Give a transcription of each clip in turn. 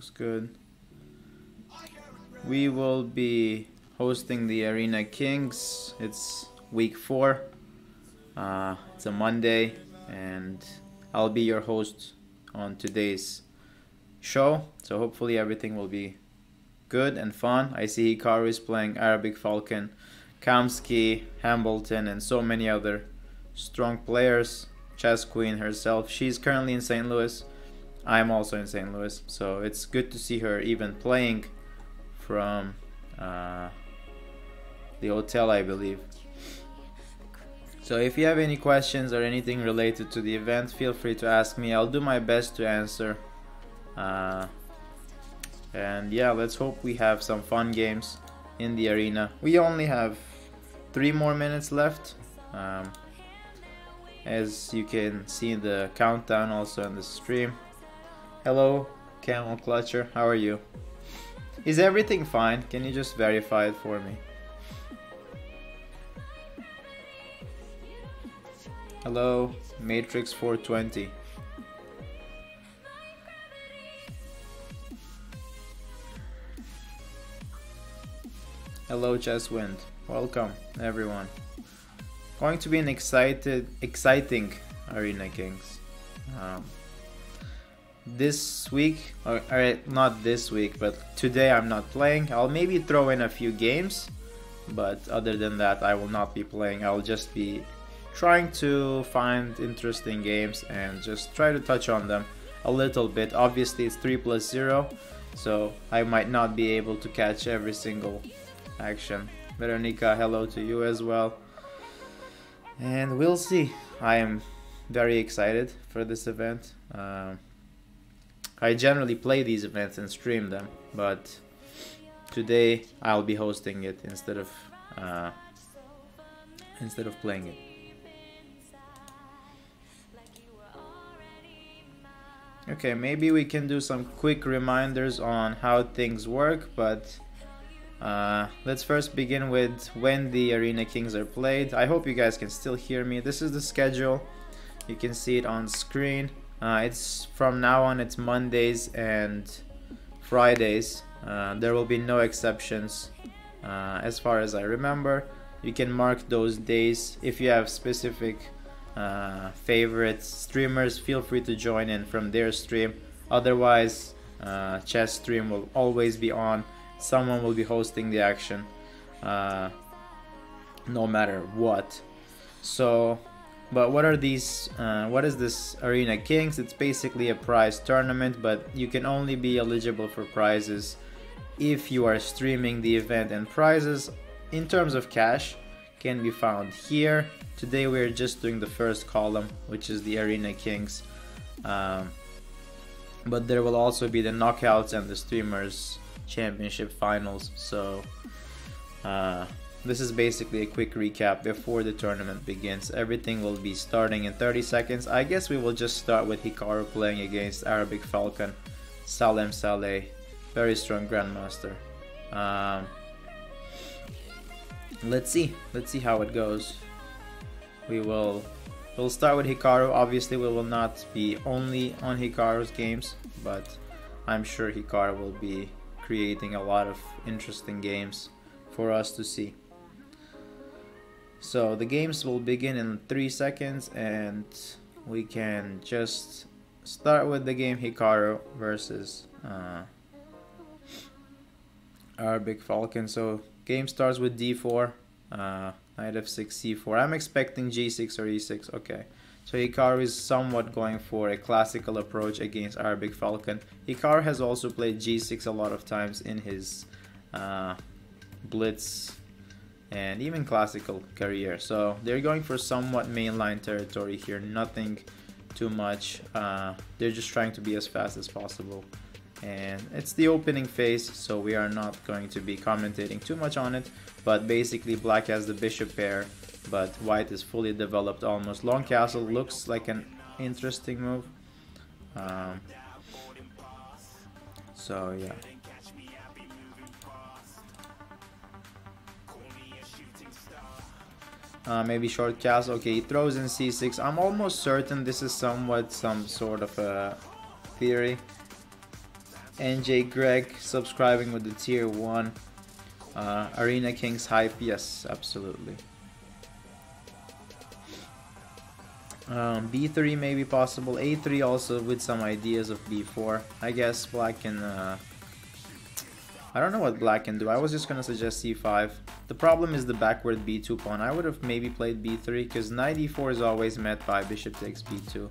looks good. We will be hosting the Arena Kings. It's week 4. It's a Monday, and I'll be your host on today's show. So hopefully everything will be good and fun. I see Hikaru is playing Arabic Falcon, Kamsky, Hambleton, and so many other strong players. Chess Queen herself. She's currently in St. Louis. I'm also in St. Louis. So it's good to see her even playing from the hotel, I believe. So if you have any questions or anything related to the event, feel free to ask me. I'll do my best to answer. And yeah, let's hope we have some fun games in the arena. We only have 3 more minutes left. As you can see in the countdown also on the stream. Hello, Camel Clutcher, how are you? Is everything fine? Can you just verify it for me? Hello, Matrix 420. Hello, Chesswind. Welcome, everyone. Going to be an exciting Arena Kings. This week, or not this week, but today I'm not playing. I'll maybe throw in a few games, but other than that, I will not be playing. I'll just be trying to find interesting games and just try to touch on them a little bit. Obviously, it's 3+0, so I might not be able to catch every single action. Veronica, hello to you as well. And we'll see. I am very excited for this event. I generally play these events and stream them, but today I'll be hosting it instead of playing it. Okay, maybe we can do some quick reminders on how things work, but let's first begin with when the Arena Kings are played. I hope you guys can still hear me. This is the schedule. You can see it on screen. It's from now on, it's Mondays and Fridays. There will be no exceptions as far as I remember. You can mark those days. If you have specific favorite streamers, feel free to join in from their stream. Otherwise, chess stream will always be on. Someone will be hosting the action no matter what. So, but what are these, what is this Arena Kings? It's basically a prize tournament, but you can only be eligible for prizes if you are streaming the event, and prizes in terms of cash can be found here. Today we're just doing the first column, which is the Arena Kings, but there will also be the knockouts and the streamers championship finals. So this is basically a quick recap before the tournament begins. Everything will be starting in 30 seconds. I guess we will just start with Hikaru playing against Arabic Falcon, Salem Saleh, very strong grandmaster. Let's see how it goes. We'll start with Hikaru. Obviously we will not be only on Hikaru's games, but I'm sure Hikaru will be creating a lot of interesting games for us to see. So the games will begin in 3 seconds, and we can just start with the game Hikaru versus Arabic Falcon. So game starts with d4, knight f6, c4. I'm expecting g6 or e6. Okay, so Hikaru is somewhat going for a classical approach against Arabic Falcon. Hikaru has also played g6 a lot of times in his blitz and even classical career. So they're going for somewhat mainline territory here, nothing too much. They're just trying to be as fast as possible. And it's the opening phase, so we are not going to be commentating too much on it. But basically black has the bishop pair, but white is fully developed almost. Long castle looks like an interesting move. So yeah. Maybe short castle. Okay, he throws in c6. I'm almost certain this is somewhat some sort of a theory. NJ Greg subscribing with the tier 1. Arena Kings hype, yes, absolutely. B3 may be possible, A3 also with some ideas of B4. I guess black can... I don't know what black can do. I was just gonna suggest C5. The problem is the backward B2 pawn. I would have maybe played B3 because knight E4 is always met by bishop takes B2.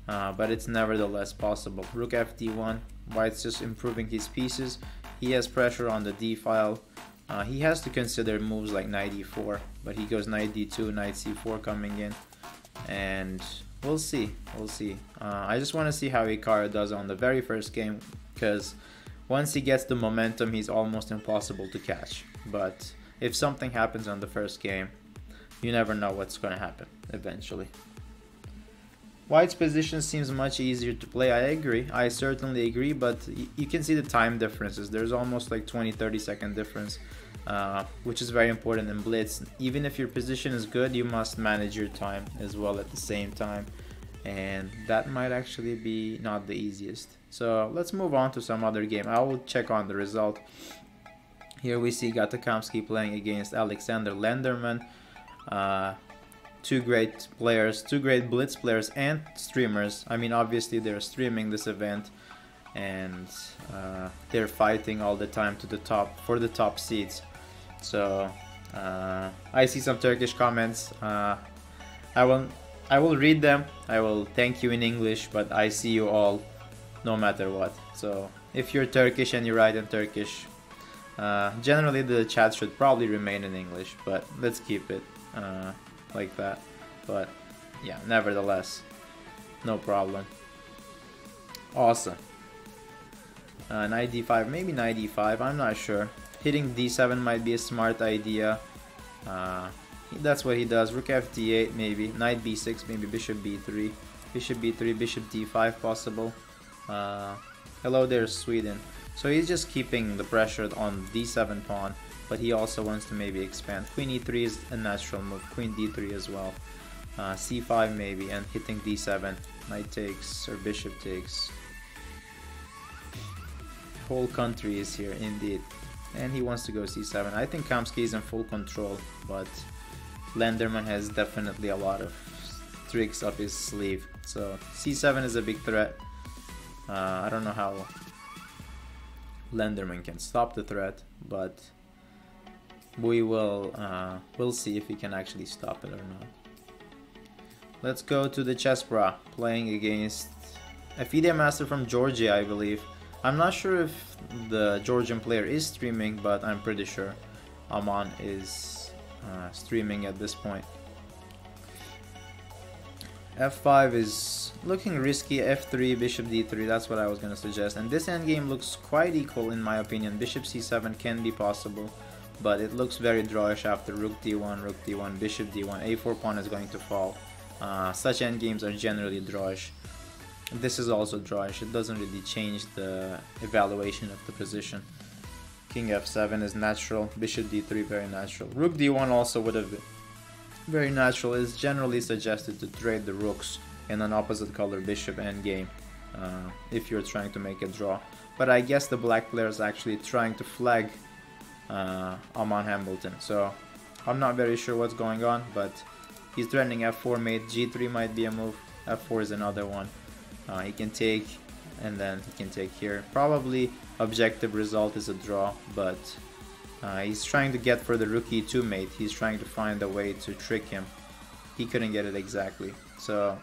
But it's nevertheless possible. Rook FD1. White's just improving his pieces. He has pressure on the D file. He has to consider moves like knight E4, but he goes knight D2, knight C4 coming in, and we'll see. I just want to see how Hikaru does on the very first game, because once he gets the momentum, he's almost impossible to catch. But if something happens on the first game, you never know what's going to happen eventually. White's position seems much easier to play. I agree. I certainly agree, but you can see the time differences. There's almost like 20-30 second difference, which is very important in Blitz. Even if your position is good, you must manage your time as well at the same time. And that might actually be not the easiest. So let's move on to some other game. I will check on the result. Here we see Gatakamsky playing against Alexander Lenderman. Two great players, two great Blitz players and streamers. I mean, obviously they're streaming this event, and they're fighting all the time to the top for the top seats. So I see some Turkish comments. I will read them. I will thank you in English, but I see you all no matter what. So if you're Turkish and you write in Turkish, generally the chat should probably remain in English, but let's keep it like that. But yeah, nevertheless, no problem. Awesome. Knight d5, maybe knight e5, I'm not sure. Hitting d7 might be a smart idea. That's what he does. Rook fd8 maybe, knight b6, maybe bishop b3, bishop b3, bishop d5 possible. Hello there, Sweden. So he's just keeping the pressure on d7 pawn, but he also wants to maybe expand. Queen e3 is a natural move, queen d3 as well. C5 maybe, and hitting d7, knight takes or bishop takes. Whole country is here indeed, and he wants to go c7. I think Kamsky is in full control, but Lenderman has definitely a lot of tricks up his sleeve. So c7 is a big threat. I don't know how Lenderman can stop the threat, but we will we'll see if he can actually stop it or not. Let's go to the Chessbra, playing against a FIDE master from Georgia, I believe. I'm not sure if the Georgian player is streaming, but I'm pretty sure Aman is streaming at this point. F5 is looking risky. F3, bishop d3, that's what I was going to suggest. And this endgame looks quite equal in my opinion. Bishop c7 can be possible, but it looks very drawish after rook d1, bishop d1. a4 pawn is going to fall. Such endgames are generally drawish. This is also drawish. It doesn't really change the evaluation of the position. King f7 is natural. Bishop d3 very natural. Rook d1 also would have been very natural. It's generally suggested to trade the rooks in an opposite color bishop endgame if you're trying to make a draw. But I guess the black player is actually trying to flag Aman Hambleton. So I'm not very sure what's going on, but he's threatening f4 mate. G3 might be a move. f4 is another one. He can take, and then he can take here. Probably objective result is a draw, but he's trying to get for the rook e2 mate. He's trying to find a way to trick him. He couldn't get it exactly. So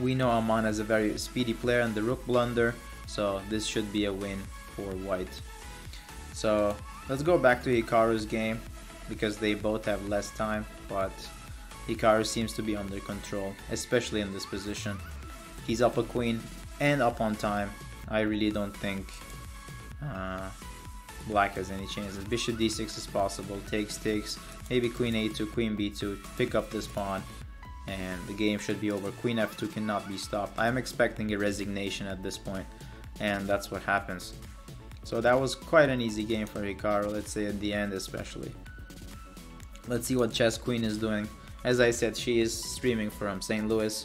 we know Aman is a very speedy player and the rook blunder, so this should be a win for white. So let's go back to Hikaru's game, because they both have less time, but Hikaru seems to be under control, especially in this position. He's up a queen and up on time. I really don't think black has any chances. Bishop d6 is possible. Takes, maybe queen a2, queen b2, pick up this pawn, and the game should be over. Queen f2 cannot be stopped. I'm expecting a resignation at this point, and that's what happens. So that was quite an easy game for Hikaru, let's say at the end especially. Let's see what Chess Queen is doing. As I said, she is streaming from St. Louis.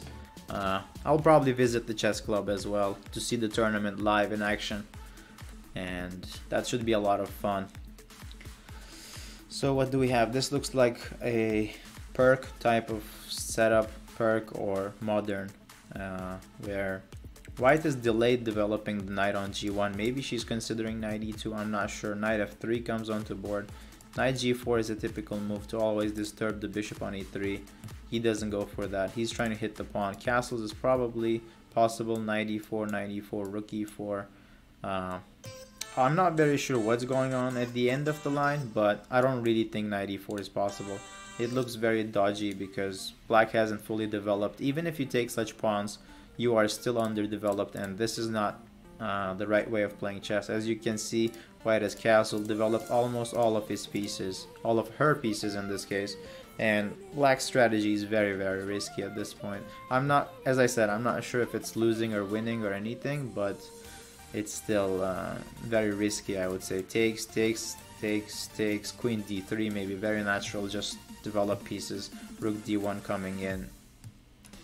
I'll probably visit the chess club as well to see the tournament live in action. and that should be a lot of fun. So what do we have? This looks like a perk type of setup, perk or modern, where white is delayed developing the knight on g1. Maybe she's considering knight e2, I'm not sure. Knight f3 comes onto board. Knight g4 is a typical move to always disturb the bishop on e3. He doesn't go for that. He's trying to hit the pawn. Castles is probably possible. Knight e4, knight e4, rook e4. I'm not very sure what's going on at the end of the line, but I don't really think knight e4 is possible. It looks very dodgy because black hasn't fully developed. Even if you take such pawns, you are still underdeveloped, and this is not the right way of playing chess. As you can see, white has castle, developed almost all of his pieces, all of her pieces in this case, and black's strategy is very, very risky at this point. As I said, I'm not sure if it's losing or winning or anything, but it's still very risky, I would say. Takes, queen d3, maybe very natural, just develop pieces, rook d1 coming in.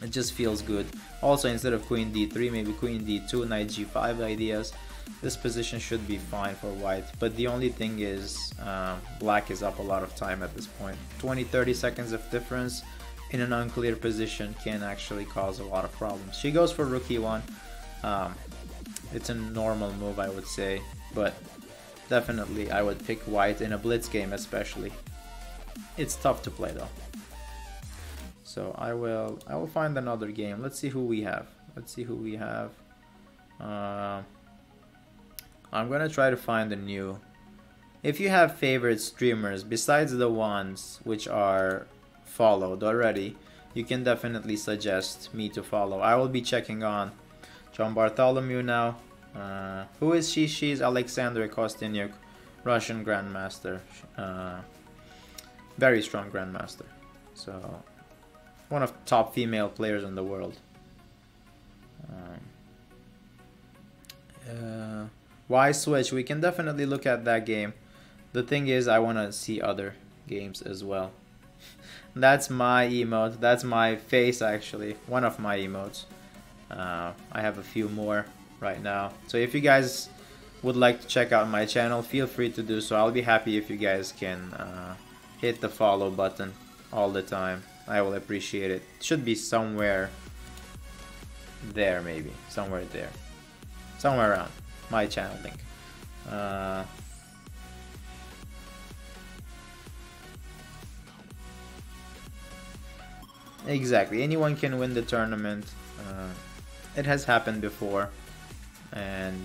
It just feels good. Also, instead of queen d3, maybe queen d2, knight g5 ideas. This position should be fine for white, but the only thing is black is up a lot of time at this point. 20-30 seconds of difference in an unclear position can actually cause a lot of problems. She goes for rook e1. It's a normal move, I would say, but definitely I would pick white in a blitz game especially. It's tough to play though. So I will find another game. Let's see who we have. I'm gonna try to find a new. If you have favorite streamers besides the ones which are followed already, you can definitely suggest me to follow. I will be checking on John Bartholomew now. Who is she? She's Alexandra Kostyniuk, Russian grandmaster. Very strong grandmaster. So one of the top female players in the world. Why switch? We can definitely look at that game. The thing is, I want to see other games as well. That's my emote. That's my face, actually. One of my emotes. I have a few more right now. So if you guys would like to check out my channel, feel free to do so. I'll be happy if you guys can hit the follow button all the time. I will appreciate it. It should be somewhere there, maybe. Somewhere there. Somewhere around my channel link. Exactly. Anyone can win the tournament. It has happened before, and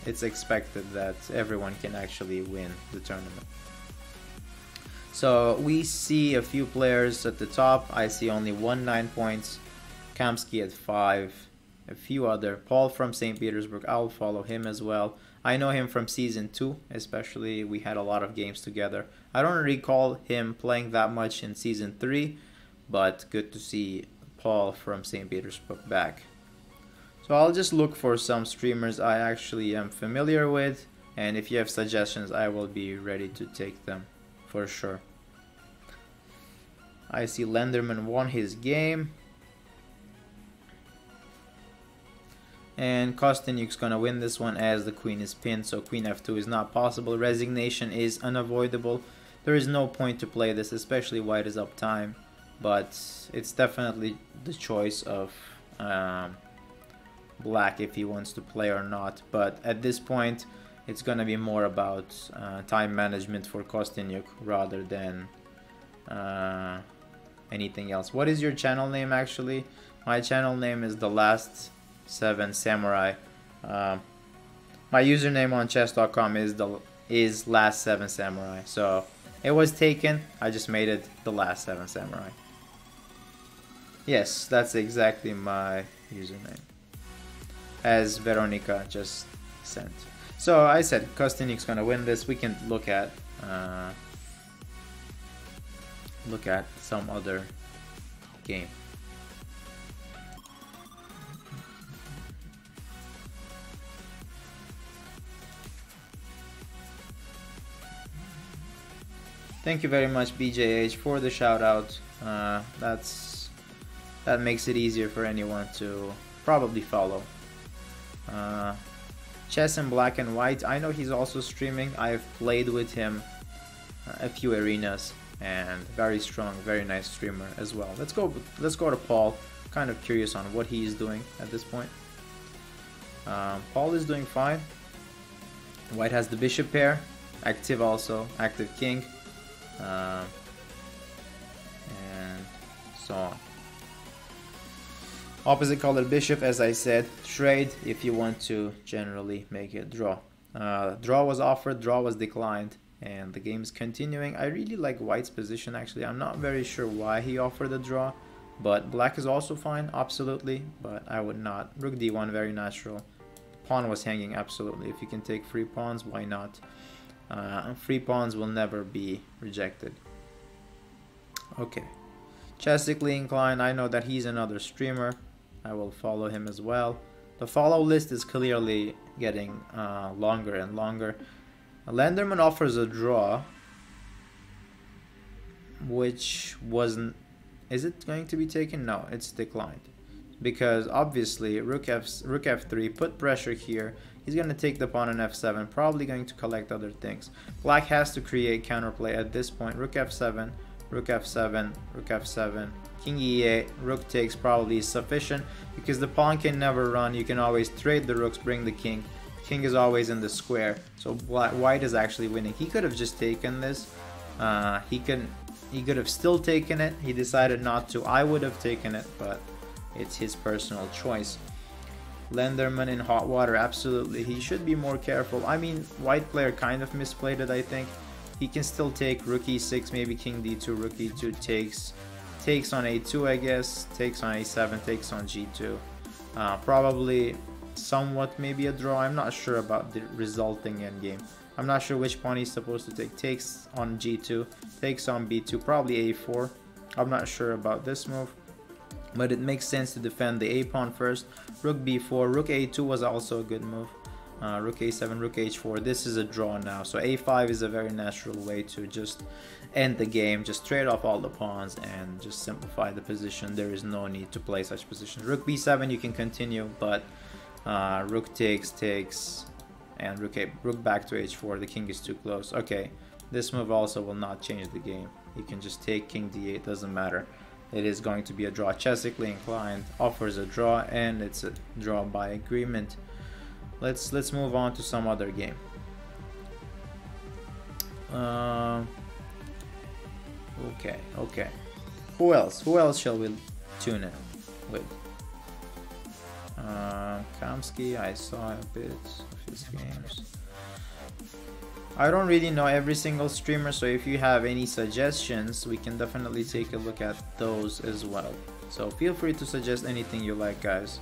it's expected that everyone can actually win the tournament. So we see a few players at the top. I see only 9 points. Kamsky at 5. A few other. Paul from St. Petersburg. I'll follow him as well. I know him from season 2, especially. We had a lot of games together. I don't recall him playing that much in season 3, but good to see Paul from St. Petersburg back. So I'll just look for some streamers I actually am familiar with, and if you have suggestions, I will be ready to take them for sure. I see Lenderman won his game, and Kostyniuk's gonna win this one as the queen is pinned, so queen f2 is not possible. Resignation is unavoidable. There is no point to play this, especially white is up time, but it's definitely the choice of black if he wants to play or not. But at this point, it's gonna be more about time management for Kostyniuk rather than anything else. What is your channel name actually? My channel name is The Last 7 Samurai. My username on chess.com is Last 7 Samurai. So it was taken. I just made it The Last 7 Samurai. Yes, that's exactly my username, as Veronica just sent. So I said Kostyniuk's gonna win this. We can look at some other game. Thank you very much, BJH, for the shout out. That makes it easier for anyone to probably follow. Chess in Black and White. I know he's also streaming. I've played with him a few arenas, and very strong, very nice streamer as well. Let's go to Paul. Kind of curious on what he is doing at this point. Paul is doing fine. White has the bishop pair, active also, active king, and so on. Opposite colored bishop, as I said, trade if you want to generally make it draw. Draw was offered, draw was declined, and the game is continuing. I really like White's position actually. I'm not very sure why he offered a draw, but Black is also fine, absolutely, but I would not. Rook d1, very natural. Pawn was hanging, absolutely. If you can take free pawns, why not? Free pawns will never be rejected. Okay. Chessically inclined, I know that he's another streamer. I will follow him as well. The follow list is clearly getting longer and longer. Lenderman offers a draw, which wasn't... Is it going to be taken? No, it's declined. Because obviously rook f3, put pressure here. He's going to take the pawn on f7, probably going to collect other things. Black has to create counterplay at this point. Rook f7, rook f7, rook f7, king e8, rook takes probably is sufficient because the pawn can never run. You can always trade the rooks, bring the king. King is always in the square, so White is actually winning. He could have just taken this. He could have still taken it. He decided not to. I would have taken it, but it's his personal choice. Lenderman in hot water, absolutely. He should be more careful. I mean, White player kind of misplayed it, I think. He can still take rook e6, maybe king d2, rook e2 takes on a2, I guess, takes on a7, takes on g2. Probably somewhat maybe a draw. I'm not sure about the resulting endgame. I'm not sure which pawn he's supposed to take. Takes on g2, takes on b2, probably a4. I'm not sure about this move, but it makes sense to defend the a pawn first. Rook b4, rook a2 was also a good move. Rook a7, rook h4. This is a draw now, so a5 is a very natural way to just end the game. Just trade off all the pawns and just simplify the position. There is no need to play such positions. Rook b7 you can continue, but rook takes, and rook back to h4. The king is too close. Okay, this move also will not change the game. You can just take king d8, doesn't matter. It is going to be a draw. Chessically inclined offers a draw, and it's a draw by agreement. Let's move on to some other game. Okay. Who else shall we tune in with? Kamsky, I saw a bit of his games. I don't really know every single streamer, so if you have any suggestions, we can definitely take a look at those as well. So feel free to suggest anything you like, guys.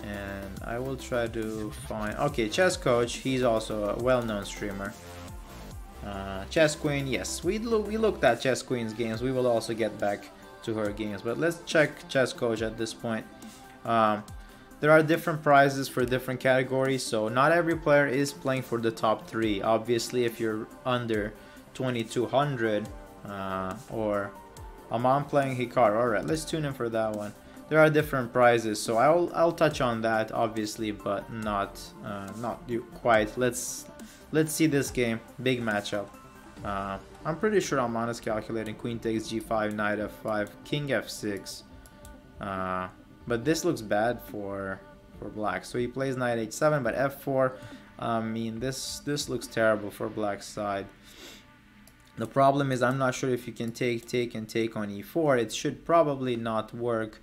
And I will try to find... Okay, Chess Coach, he's also a well-known streamer. Chess Queen, yes, we looked at Chess Queen's games. We will also get back to her games, but let's check Chess Coach at this point. There are different prizes for different categories, so not every player is playing for the top 3. Obviously, if you're under 2200, or I'm playing Hikaru. Alright, let's tune in for that one. There are different prizes, so I'll touch on that obviously, but not quite. Let's see this game. Big matchup. I'm pretty sure Alman is calculating queen takes g5, knight f5, king f6. But this looks bad for black. So he plays knight h7, but f4. I mean, this looks terrible for black's side. The problem is I'm not sure if you can take on e4. It should probably not work.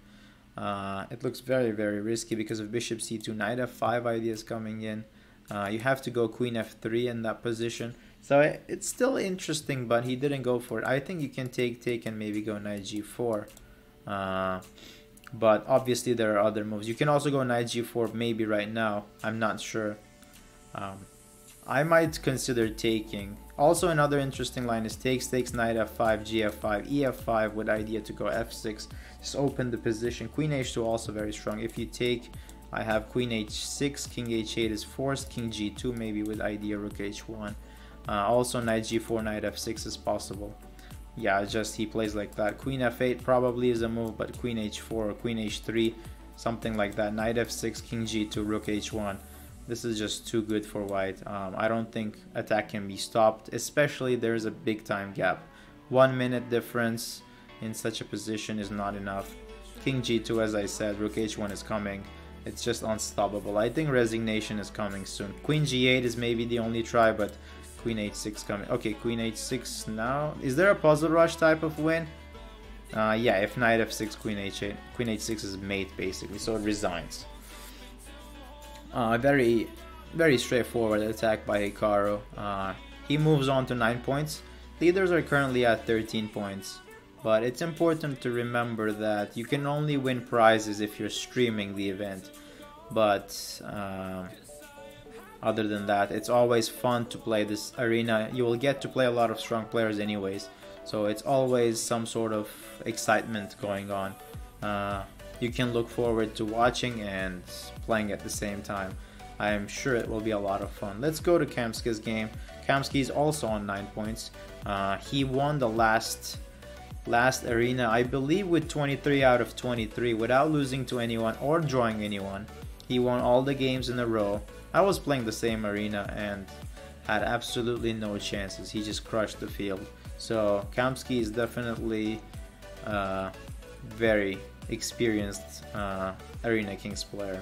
It looks very, very risky because of bishop c2, knight f5 ideas coming in. You have to go queen f3 in that position. So it's still interesting, but he didn't go for it. I think you can take and maybe go knight g4. But obviously there are other moves. You can also go knight g4 maybe right now. I'm not sure. I might consider taking. Also another interesting line is takes, knight f5, gf5, ef5 with idea to go f6. Just open the position. Queen h2 also very strong. If you take, I have queen h6, king h8 is forced, king g2 maybe with idea rook h1. Also knight g4, knight f6 is possible. Yeah, just he plays like that. Queen f8 probably is a move, but queen h4 or queen h3, something like that. Knight f6, king g2, rook h1 This is just too good for white. I don't think attack can be stopped, especially there's a big time gap. 1 minute difference in such a position is not enough. King g2, as I said, rook h1 is coming. It's just unstoppable. I think resignation is coming soon. Queen g8 is maybe the only try, but queen h6 coming. Okay, queen h6 now. Is there a puzzle rush type of win? Yeah, if knight f6, queen h8. Queen h6 is mate basically, so it resigns. Very straightforward attack by Hikaru. He moves on to 9 points. Leaders are currently at 13 points. But it's important to remember that you can only win prizes if you're streaming the event. But other than that, it's always fun to play this arena. You will get to play a lot of strong players anyways. So it's always some sort of excitement going on. You can look forward to watching and playing at the same time. I am sure it will be a lot of fun. Let's go to Kamsky's game. Kamsky is also on 9 points. He won the last arena, I believe, with 23 out of 23 without losing to anyone or drawing anyone. He won all the games in a row. I was playing the same arena and had absolutely no chances. He just crushed the field. So Kamsky is definitely very experienced Arena Kings player.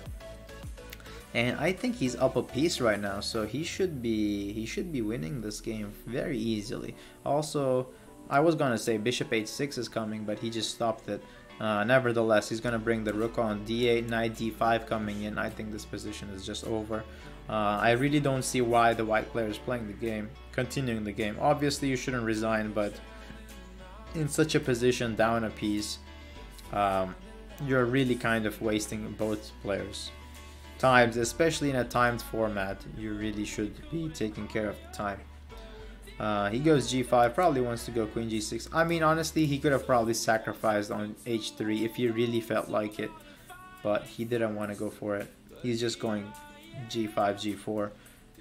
And I think he's up a piece right now, so he should be winning this game very easily. Also, I was gonna say bishop h6 is coming, but he just stopped it. Nevertheless, he's gonna bring the rook on d8, knight d5 coming in. I think this position is just over. I really don't see why the white player is playing the game, continuing the game. Obviously, you shouldn't resign, but in such a position, down a piece, you're really kind of wasting both players' times, especially in a timed format. You really should be taking care of the time. He goes g5, probably wants to go queen g6. I mean, honestly, he could have probably sacrificed on h3 if he really felt like it, but he didn't want to go for it. He's just going g5, g4,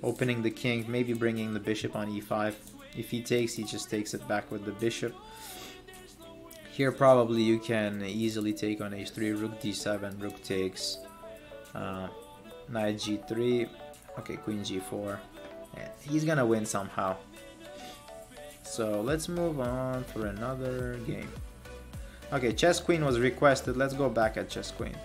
opening the king, maybe bringing the bishop on e5. If he takes, he just takes it back with the bishop. Here probably you can easily take on h3, rook d7, rook takes, knight g3, okay, queen g4, and he's gonna win somehow. So let's move on for another game. Okay, chess queen was requested. Let's go back at chess queen.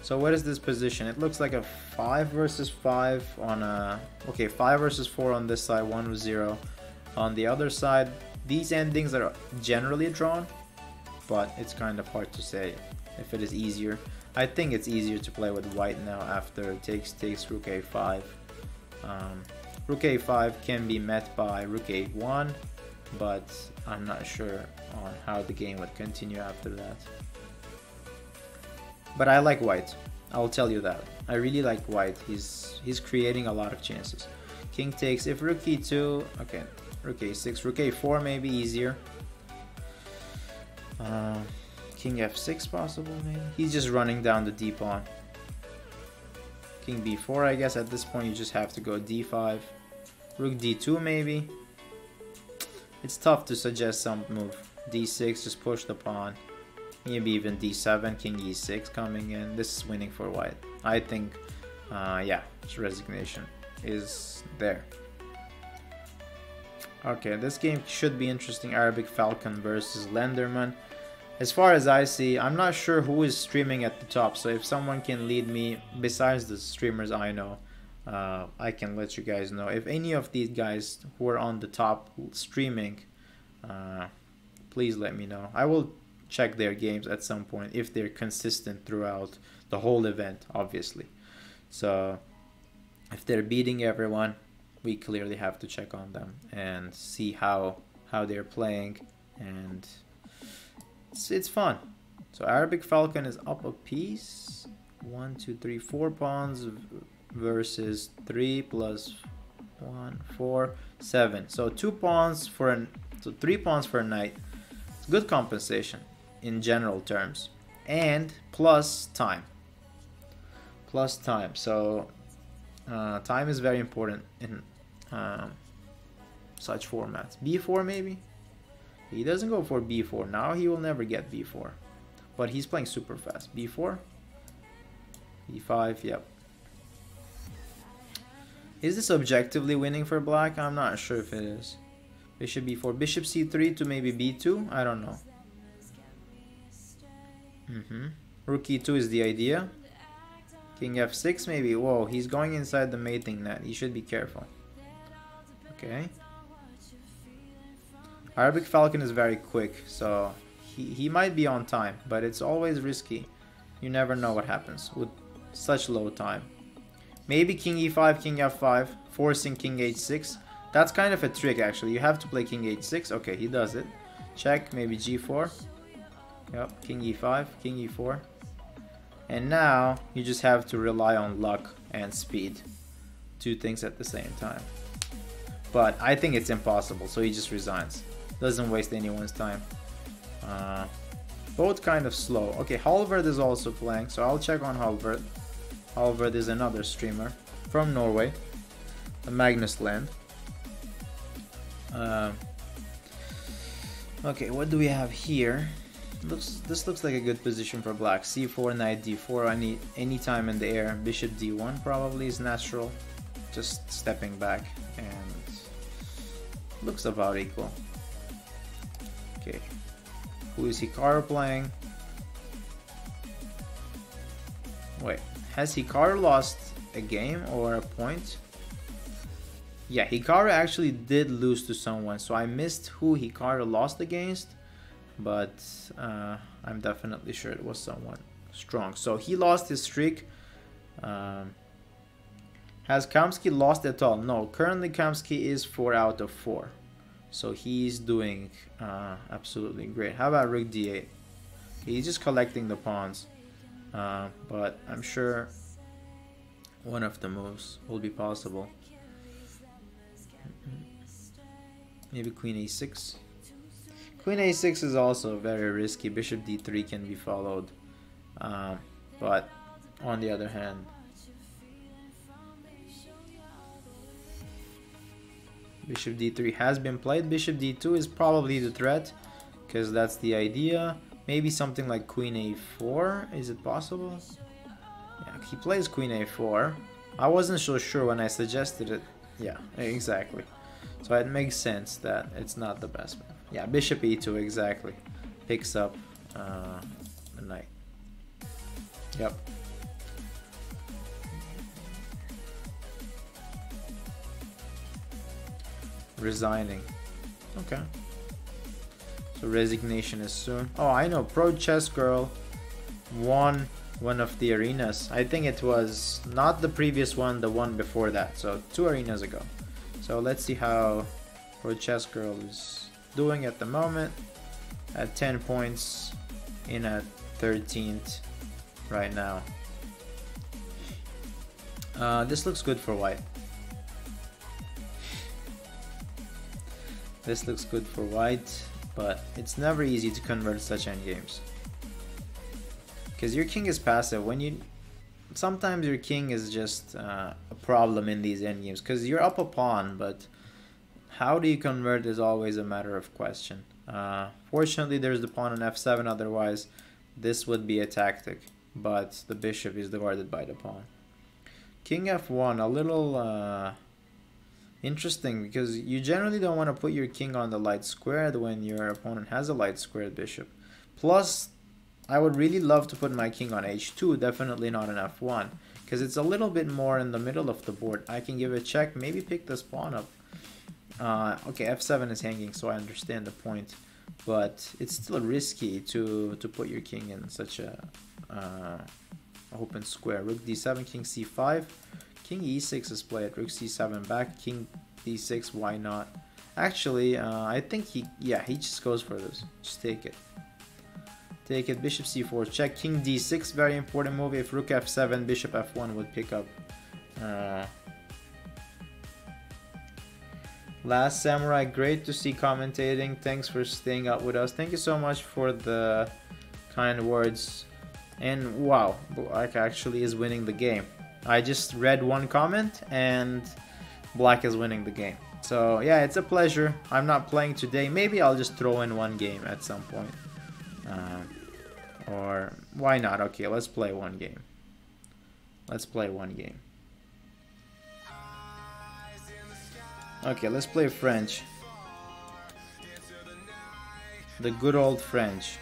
So what is this position? It looks like a 5 versus 5 on a... Okay, 5 versus 4 on this side, 1-0 on the other side. These endings are generally drawn, but it's kind of hard to say if it is easier. I think it's easier to play with white now after takes rook a5. Rook a5 can be met by rook a1, but I'm not sure on how the game would continue after that. But I like white, I'll tell you that. I really like white. He's creating a lot of chances. King takes, if rook e2, okay, rook a6, rook a4 maybe easier. King f6 possible maybe. He's just running down the d pawn. King b4, I guess at this point you just have to go d5. Rook d2 maybe. It's tough to suggest some move. d6, just push the pawn. Maybe even d7, king e6 coming in. This is winning for white. I think, yeah, resignation is there. Okay, this game should be interesting. Arabic Falcon versus Lenderman. As far as I see, I'm not sure who is streaming at the top. So if someone can lead me, besides the streamers I know, I can let you guys know. If any of these guys who are on the top streaming, please let me know. I will check their games at some point if they're consistent throughout the whole event, obviously. So if they're beating everyone, we clearly have to check on them and see how they're playing, and it's fun. So Arabic Falcon is up a piece. 1, 2, 3, 4 pawns versus 3 plus 1, 4, 7. So 2 pawns for so 3 pawns for a knight. It's good compensation in general terms, and plus time. Plus time. So time is very important in such formats. b4 maybe. He doesn't go for b4. Now he will never get b4. But he's playing super fast. b4. e5, yep. Is this objectively winning for black? I'm not sure if it is. Bishop b4. Bishop c3 to maybe b2? I don't know. Rook e2 is the idea. King f6 maybe. Whoa, he's going inside the mating net. He should be careful. Okay. Arabic Falcon is very quick, so he might be on time, but it's always risky. You never know what happens with such low time. Maybe king e5, king f5, forcing king h6. That's kind of a trick actually. You have to play king h6. Okay, he does it. Check, maybe g4. Yep, king e5, king e4. And now you just have to rely on luck and speed. Two things at the same time. But I think it's impossible, so he just resigns. Doesn't waste anyone's time. Both kind of slow. Okay, Halvard is also playing, so I'll check on Halvard. Halvard is another streamer from Norway, the Magnus Land. Okay, what do we have here? This looks like a good position for black. c4, knight d4. Any time in the air. Bishop d1 probably is natural. Just stepping back, and looks about equal. Okay, who is Hikaru playing? Wait, has Hikaru lost a game or a point? Yeah, Hikaru actually did lose to someone, so I missed who Hikaru lost against, but I'm definitely sure it was someone strong. So he lost his streak. Has Kamsky lost at all? No, currently Kamsky is 4 out of 4. So he's doing absolutely great. How about rook d8? He's just collecting the pawns. But I'm sure one of the moves will be possible. Maybe queen a6. Queen a6 is also very risky. Bishop d3 can be followed. But on the other hand, Bishop d3 has been played. Bishop d2 is probably the threat, because that's the idea. Maybe something like queen a4. Is it possible? Yeah, he plays queen a4. I wasn't so sure when I suggested it. Yeah, exactly. So it makes sense that it's not the best move. Yeah, bishop e2 exactly. Picks up the knight. Yep. Resigning. Okay. So resignation is soon. Oh, I know. Pro Chess Girl won one of the arenas. I think it was not the previous one, the one before that. So 2 arenas ago. So let's see how Pro Chess Girl is doing at the moment. At 10 points, in at 13th right now. This looks good for white. This looks good for white, but it's never easy to convert such endgames. Because your king is passive. Sometimes your king is just a problem in these endgames. Because you're up a pawn, but how do you convert is always a matter of question. Fortunately, there's the pawn on f7. Otherwise, this would be a tactic. But the bishop is guarded by the pawn. King f1, a little interesting, because you generally don't want to put your king on the light squared when your opponent has a light squared bishop. Plus, I would really love to put my king on h2, definitely not on f1, because it's a little bit more in the middle of the board. I can give a check, maybe pick this pawn up. Okay, f7 is hanging, so I understand the point, but it's still risky to put your king in such a open square. Rook d7, king c5. King e6 is played, rook c7 back, king d6, why not? Actually, I think he just goes for this. Just take it. Take it, bishop c4, check, king d6, very important move. If rook f7, bishop f1 would pick up. Last Samurai, great to see commentating. Thanks for staying up with us. Thank you so much for the kind words. And wow, Black actually is winning the game. I just read one comment and Black is winning the game. So yeah, it's a pleasure. I'm not playing today. Maybe I'll just throw in one game at some point. Or why not? Okay, let's play one game. Let's play one game. Okay, let's play French. The good old French.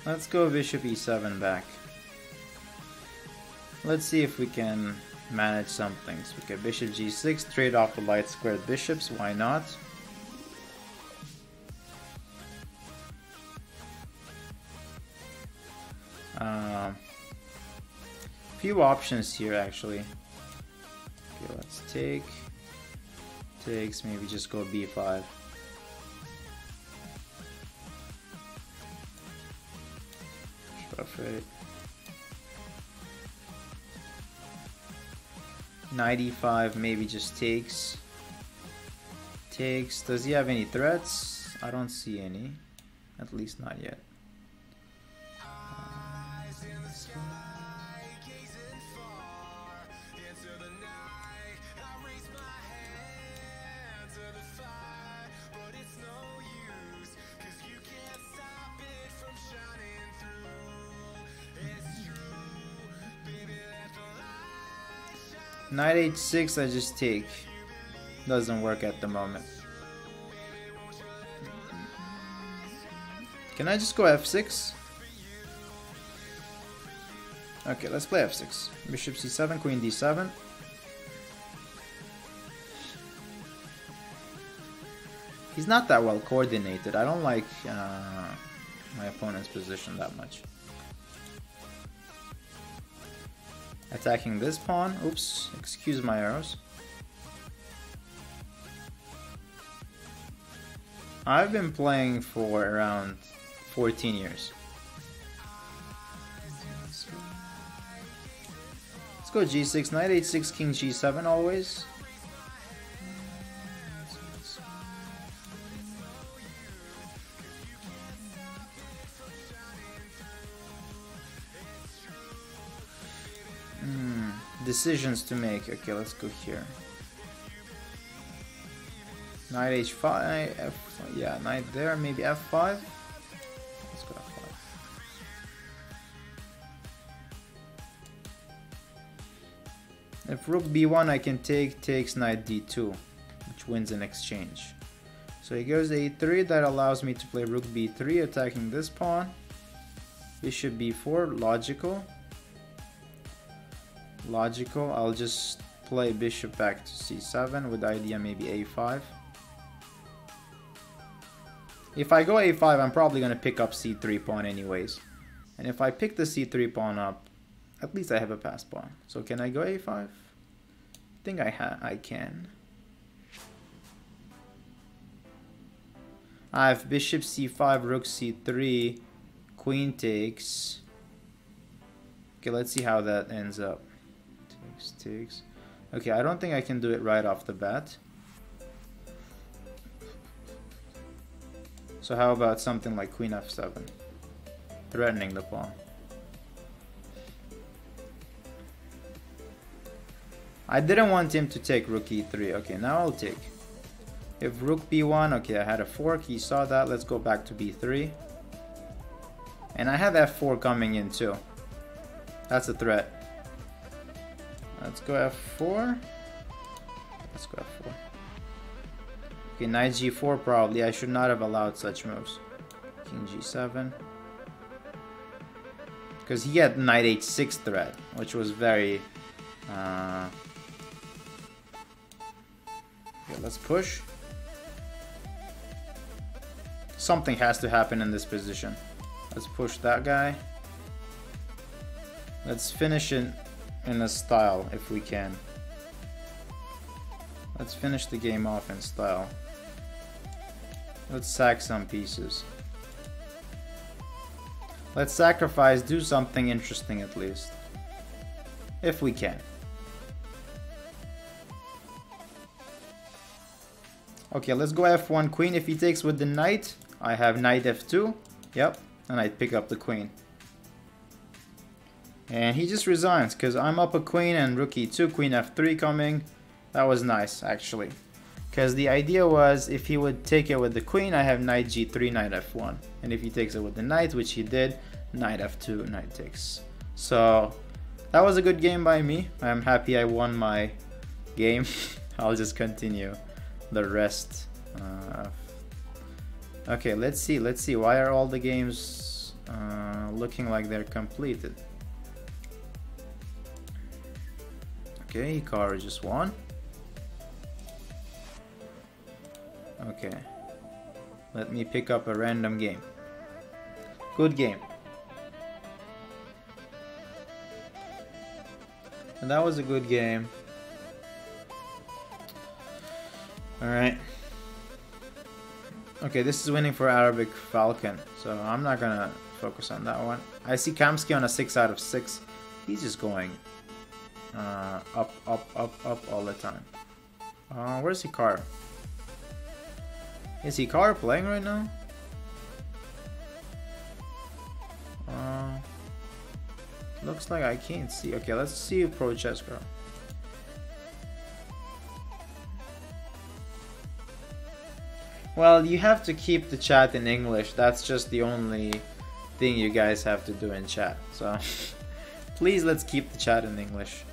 Let's go bishop e7 back. Let's see if we can manage some things. We get bishop g6, trade off the light squared bishops, why not? Few options here actually. Okay, let's take. Takes, maybe just go b5. Right. Knight e5, maybe just takes. Takes. Does he have any threats? I don't see any. At least not yet. Knight h6, I just take. Doesn't work at the moment. Can I just go f6? Okay, let's play f6. Bishop c7, queen d7. He's not that well coordinated. I don't like my opponent's position that much. Attacking this pawn. Oops, excuse my arrows. I've been playing for around 14 years. Let's go g6, knight h6, king g7 always. Decisions to make. Okay, let's go here. Knight h5, yeah, knight there, maybe f5. Let's go f5. If rook b1, I can takes knight d2, which wins in exchange. So he goes a3, that allows me to play rook b3, attacking this pawn. Bishop b4, logical. Logical. I'll just play bishop back to c7 with the idea maybe a5. If I go a5, I'm probably going to pick up c3 pawn anyways. And if I pick the c3 pawn up, at least I have a passed pawn. So can I go a5? I think I can. I have bishop c5, rook c3, queen takes. Okay, let's see how that ends up. Takes. Okay, I don't think I can do it right off the bat. So how about something like queen f7, threatening the pawn. I didn't want him to take rook e3. Okay, now I'll take. If rook b1, okay, I had a fork, he saw that. Let's go back to b3. And I have f4 coming in too. That's a threat. Let's go f4. Let's go f4. Okay, knight g4 probably. I should not have allowed such moves. King g7. Because he had knight h6 threat, which was very... Okay, let's push. Something has to happen in this position. Let's push that guy. Let's finish it in a style if we can. Let's finish the game off in style. Let's sack some pieces. Let's sacrifice, do something interesting at least. If we can. Okay, let's go f1 queen. If he takes with the knight, I have knight f2. Yep, and I pick up the queen. And he just resigns because I'm up a queen and rook e2, queen f3 coming. That was nice actually. Because the idea was if he would take it with the queen, I have knight g3, knight f1. And if he takes it with the knight, which he did, knight f2, knight takes. So that was a good game by me. I'm happy I won my game. I'll just continue the rest. Okay, let's see. Why are all the games looking like they're completed? Okay, Hikaru just won. Okay, let me pick up a random game. Good game. And that was a good game. Alright. Okay, this is winning for Arabic Falcon, so I'm not gonna focus on that one. I see Kamsky on a 6 out of 6. He's just going up all the time. Where's Hikaru? Is Hikaru playing right now? Looks like I can't see. Okay, let's see Pro Chess Girl. Well, you have to keep the chat in English. That's just the only thing you guys have to do in chat. So please, let's keep the chat in English.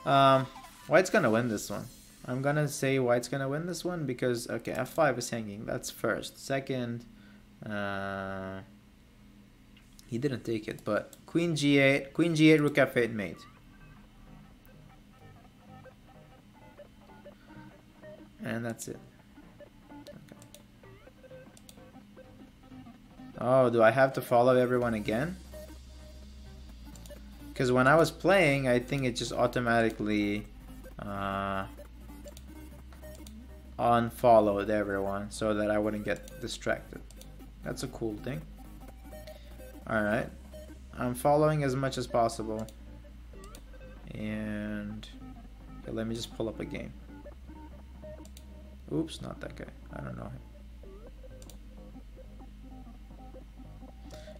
White's gonna win this one. I'm gonna say White's gonna win this one because, okay, f5 is hanging. That's first. Second, he didn't take it, but queen g8, rook f8 mate. And that's it. Okay. Oh, do I have to follow everyone again? Because when I was playing, I think it just automatically unfollowed everyone so that I wouldn't get distracted. That's a cool thing. Alright. I'm following as much as possible. And okay, let me just pull up a game. Oops, not that guy. I don't know him.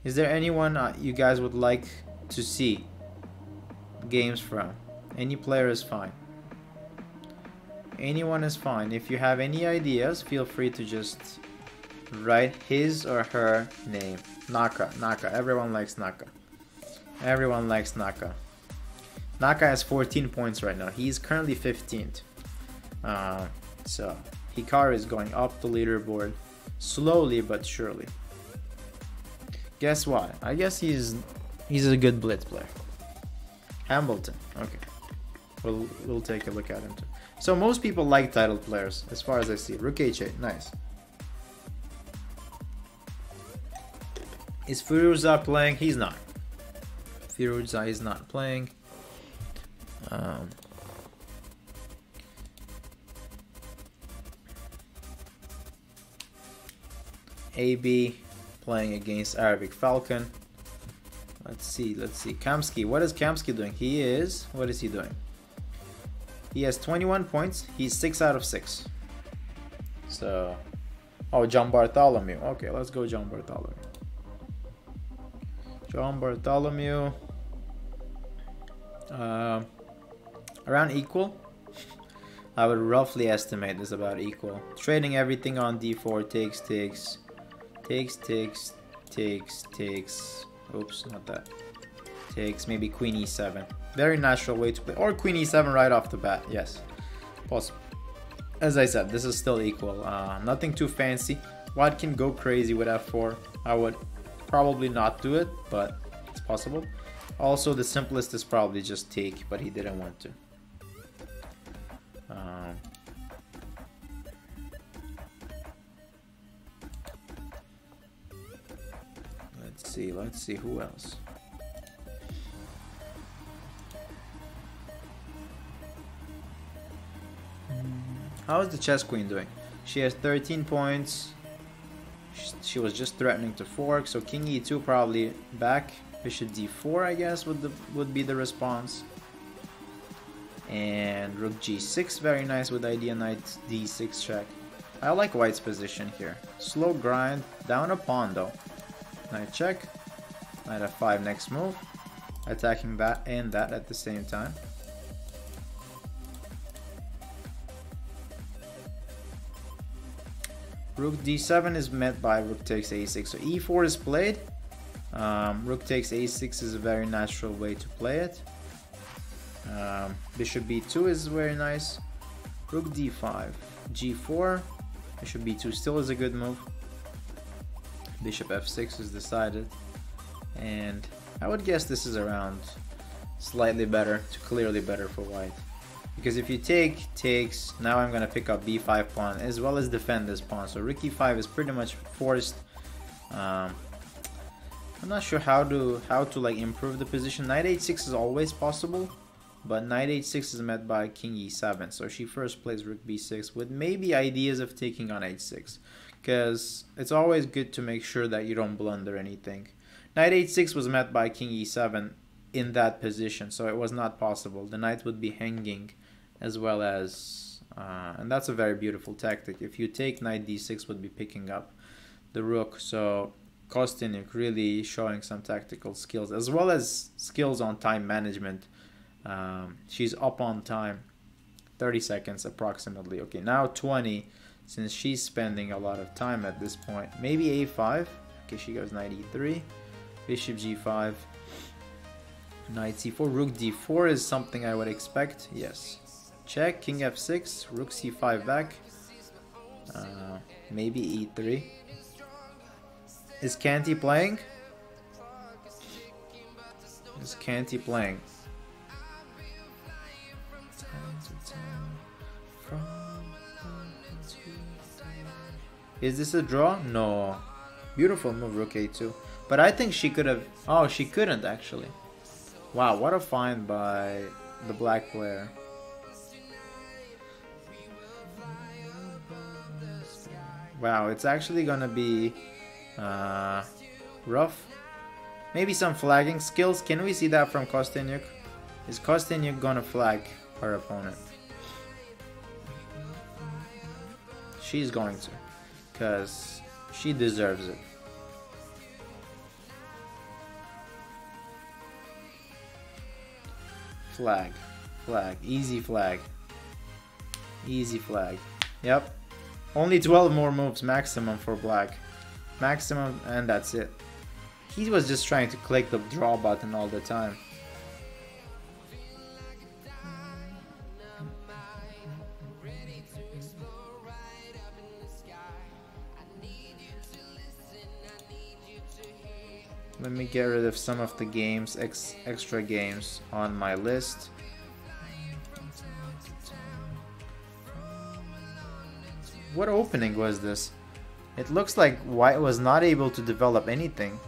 Is there anyone you guys would like to see games from? Any player is fine. Anyone is fine. If you have any ideas, feel free to just write his or her name. Naka. Everyone likes Naka. Everyone likes Naka. Naka has 14 points right now. He's currently 15th. So Hikaru is going up the leaderboard slowly but surely. Guess what? I guess he's a good blitz player. Hambleton. Okay. We'll take a look at him too. So most people like titled players, as far as I see. Rook h8, nice. Is Firuza playing? He's not. Firuza is not playing. AB playing against Arabic Falcon. Let's see. Kamsky. What is Kamsky doing? What is he doing? He has 21 points. He's 6 out of 6. So, oh, John Bartholomew. Okay, let's go John Bartholomew. John Bartholomew. Around equal. I would roughly estimate this about equal. Trading everything on d4. Takes. Oops, not that. Takes maybe queen e7. Very natural way to play. Or queen e7 right off the bat. Yes. Possible. As I said, this is still equal. Nothing too fancy. White can go crazy with f4. I would probably not do it, but it's possible. Also, the simplest is probably just take, but he didn't want to. Let's see who else. How is the chess queen doing? She has 13 points. She was just threatening to fork, so king e2 probably back. Bishop d4, I guess, would be the response. And rook g6, very nice with idea, knight d6 check. I like white's position here. Slow grind, down a pawn though. Knight check, knight f5 next move. Attacking that and that at the same time. Rook d7 is met by rook takes a6. So e4 is played. Rook takes a6 is a very natural way to play it. Bishop b2 is very nice. Rook d5, g4. Bishop b2 still is a good move. Bishop f6 is decided. And I would guess this is around slightly better to clearly better for white. Because if you takes, now I'm going to pick up b5 pawn as well as defend this pawn. So rook e5 is pretty much forced. I'm not sure how to like improve the position. Knight h6 is always possible, but knight h6 is met by king e7. So she first plays rook b6 with maybe ideas of taking on h6, because it's always good to make sure that you don't blunder anything. Knight h6 was met by king e7 in that position, so it was not possible. The knight would be hanging as well as, and that's a very beautiful tactic. If you take knight d6 would be picking up the rook. So Kostyuk really showing some tactical skills as well as skills on time management. She's up on time, 30 seconds approximately. Okay, now 20, since she's spending a lot of time at this point. Maybe a5. Okay, she goes knight e3, bishop g5, knight c4, rook d4 is something I would expect. Yes. Check, king f6, rook c5 back. Maybe e3. Is Canty playing? Is Canty playing? Is this a draw? No. Beautiful move, rook a2. But I think she could have... Oh, she couldn't actually. Wow, what a find by the black player. Wow, it's actually gonna be rough. Maybe some flagging skills. Can we see that from Kostyuk? Is Kostyuk gonna flag her opponent? She's going to, because she deserves it. Flag, flag, easy flag, easy flag. Yep, only 12 more moves maximum for black, maximum, and that's it. He was just trying to click the draw button all the time. Let me get rid of some of the games, extra games on my list. What opening was this? It looks like white was not able to develop anything.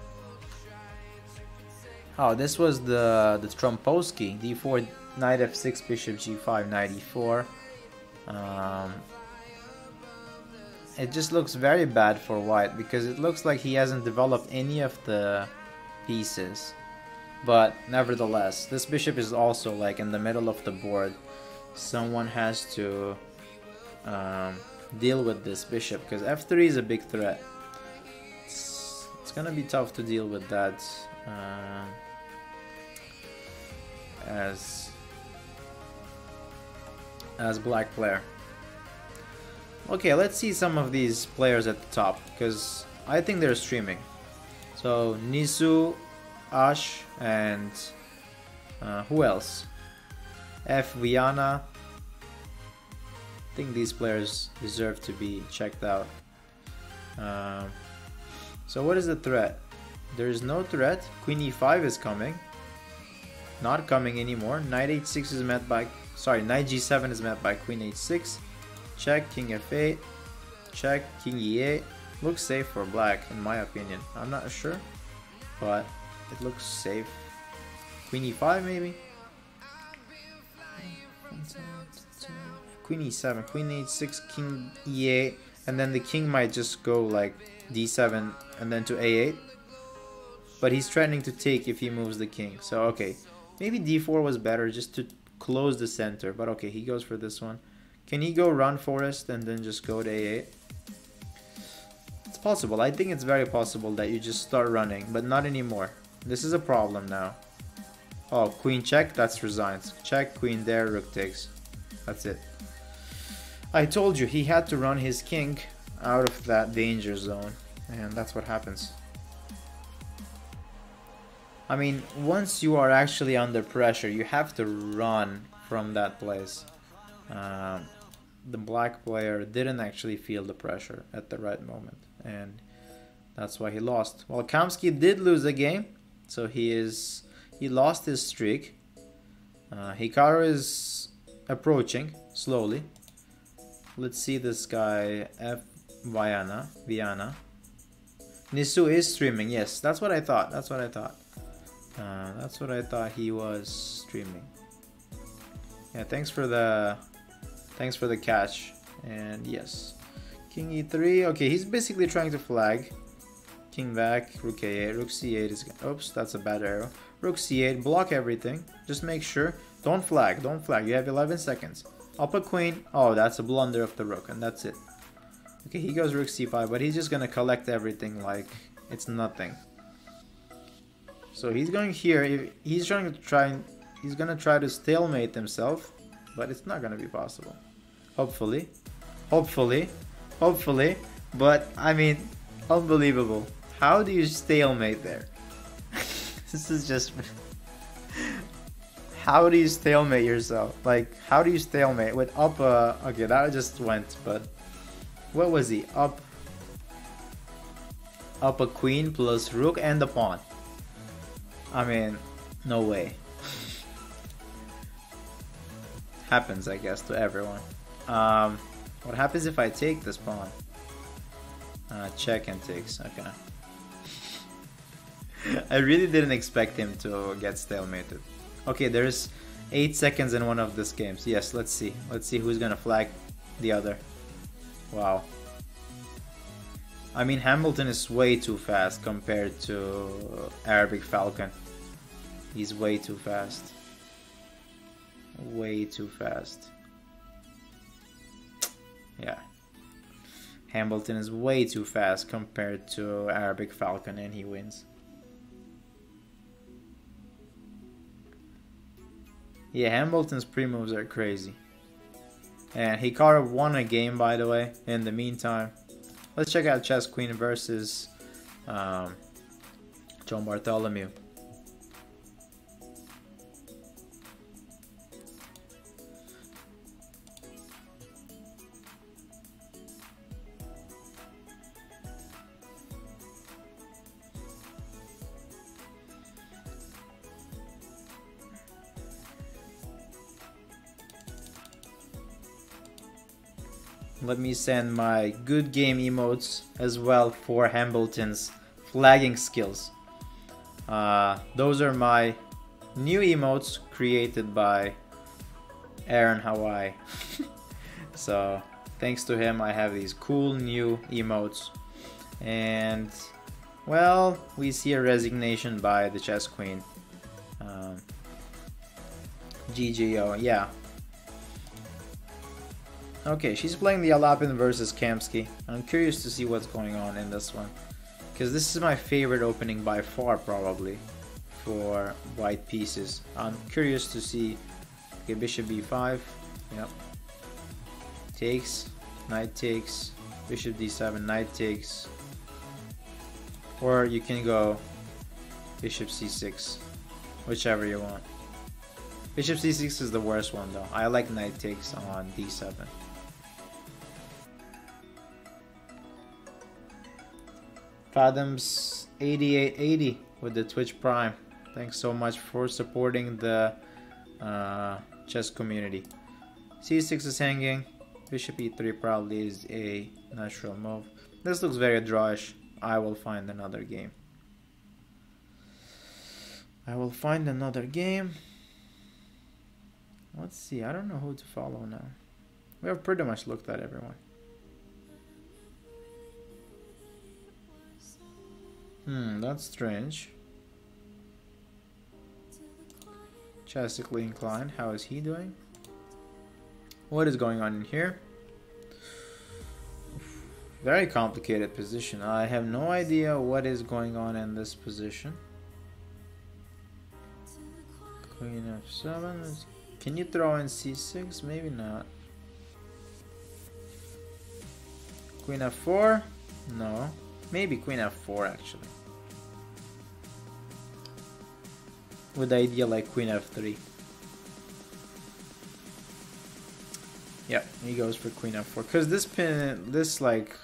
Oh, this was the Tromposky. d4, knight f6, bishop g5, knight e4. It just looks very bad for white because it looks like he hasn't developed any of the pieces. But nevertheless, this bishop is also like in the middle of the board. Someone has to deal with this bishop because f3 is a big threat. It's gonna be tough to deal with that as black player. Okay, let's see some of these players at the top because I think they're streaming. So Nisu, Ash, and who else? F. Viana. I think these players deserve to be checked out. So what is the threat? There is no threat. Queen e5 is coming. Not coming anymore. Knight h6 is met by... Sorry, knight g7 is met by queen h6. Check, king f8. Check, king e8. Looks safe for black, in my opinion. I'm not sure, but it looks safe. Queen e5 maybe? Queen e7, queen h6, king e8, and then the king might just go like d7 and then to a8. But he's threatening to take if he moves the king. So okay, maybe d4 was better just to close the center. But okay, he goes for this one. Can he go run forest and then just go to a8? possible. I think it's very possible that you just start running, but not anymore. This is a problem now. Oh, queen check, that's resigns. Check, queen there, rook takes. That's it. I told you, he had to run his king out of that danger zone, and that's what happens. I mean, once you are actually under pressure, you have to run from that place. The black player didn't actually feel the pressure at the right moment, and that's why he lost. Well, Kamsky did lose a game, so he lost his streak. Hikaru is approaching slowly. Let's see this guy F Viana. Nisu is streaming. Yes, that's what I thought. That's what I thought. That's what I thought he was streaming. Yeah, thanks for the catch. And yes, king e3. Okay, he's basically trying to flag. King back, rook a8, rook c8 is. Oops, that's a bad arrow. Rook c8, block everything. Just make sure. Don't flag, don't flag. You have 11 seconds. Up a queen. Oh, that's a blunder of the rook, and that's it. Okay, he goes rook c5, but he's just gonna collect everything like it's nothing. So he's going here. He's gonna try to stalemate himself, but it's not gonna be possible. Hopefully. But I mean, unbelievable. How do you stalemate there? This is just. How do you stalemate yourself? Like, how do you stalemate with up a... Okay, that just went, but... What was he? Up a queen plus rook and a pawn. I mean, no way. Happens, I guess, to everyone. What happens if I take this pawn? Check and takes, okay. I really didn't expect him to get stalemated. Okay, there's 8 seconds in one of these games. Yes, let's see. Let's see who's gonna flag the other. Wow. I mean, Hamilton is way too fast compared to Arabic Falcon. He's way too fast. Way too fast. Yeah. Hamilton is way too fast compared to Arabic Falcon, and he wins. Yeah, Hamilton's pre-moves are crazy. And Hikaru won a game, by the way, in the meantime. Let's check out Chess Queen versus John Bartholomew. Let me send my good game emotes as well for Hamilton's flagging skills. Those are my new emotes created by Aaron Hawaii. So thanks to him, I have these cool new emotes. And well, we see a resignation by the Chess Queen. GGO, yeah. Okay, she's playing the Alapin versus Kamsky. I'm curious to see what's going on in this one, because this is my favorite opening by far, probably, for white pieces. I'm curious to see. Okay, bishop b5. Yep. Takes. Knight takes. Bishop d7. Knight takes. Or you can go bishop c6. Whichever you want. Bishop c6 is the worst one, though. I like knight takes on d7. Fathoms 8880 with the Twitch Prime. Thanks so much for supporting the chess community. c6 is hanging. Bishop e3 probably is a natural move. This looks very drawish. I will find another game. Let's see. I don't know who to follow now. We have pretty much looked at everyone. That's strange. Chastically inclined. How is he doing? What is going on in here? Very complicated position. I have no idea what is going on in this position. Queen f7. Can you throw in c6? Maybe not. Queen f4? No. Maybe queen f4 actually. With the idea like queen f3. Yeah, he goes for queen f4. Because this pin, this like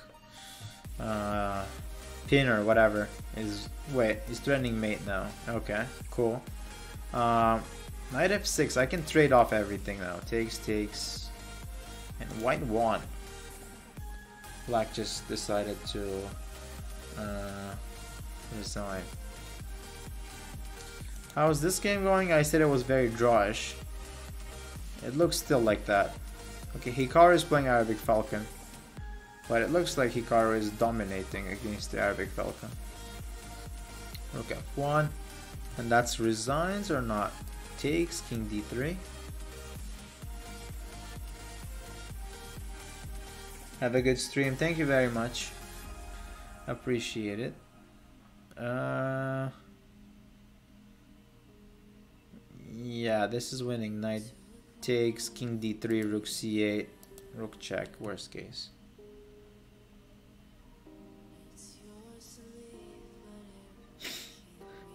pin or whatever is, wait, he's threatening mate now. Okay, cool. Knight f6, I can trade off everything now. Takes, and white won. Black just decided to resign. How's this game going? I said it was very drawish. It looks still like that. Okay, Hikaru is playing Arabic Falcon. But it looks like Hikaru is dominating against the Arabic Falcon. Rook f1. And that's resigns or not? Takes, king d3. Have a good stream. Thank you very much. Appreciate it. Yeah, this is winning. Knight takes, king d3, rook c8, rook check, worst case.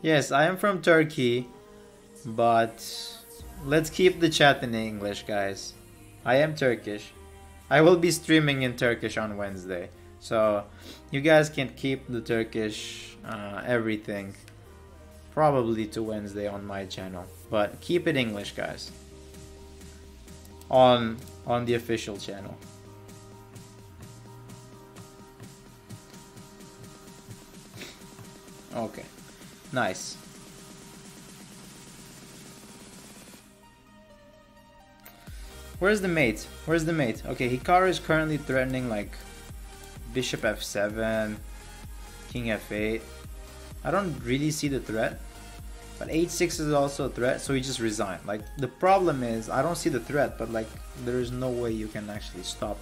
Yes, I am from Turkey, but let's keep the chat in English, guys. I am Turkish. I will be streaming in Turkish on Wednesday, so you guys can keep the Turkish everything probably to Wednesday on my channel, but keep it English, guys, on the official channel. Okay, nice. Where's the mate? Where's the mate? Okay, Hikaru is currently threatening like bishop f7, king f8. I don't really see the threat, but h6 is also a threat, so he just resigned. Like, the problem is I don't see the threat, but like there is no way you can actually stop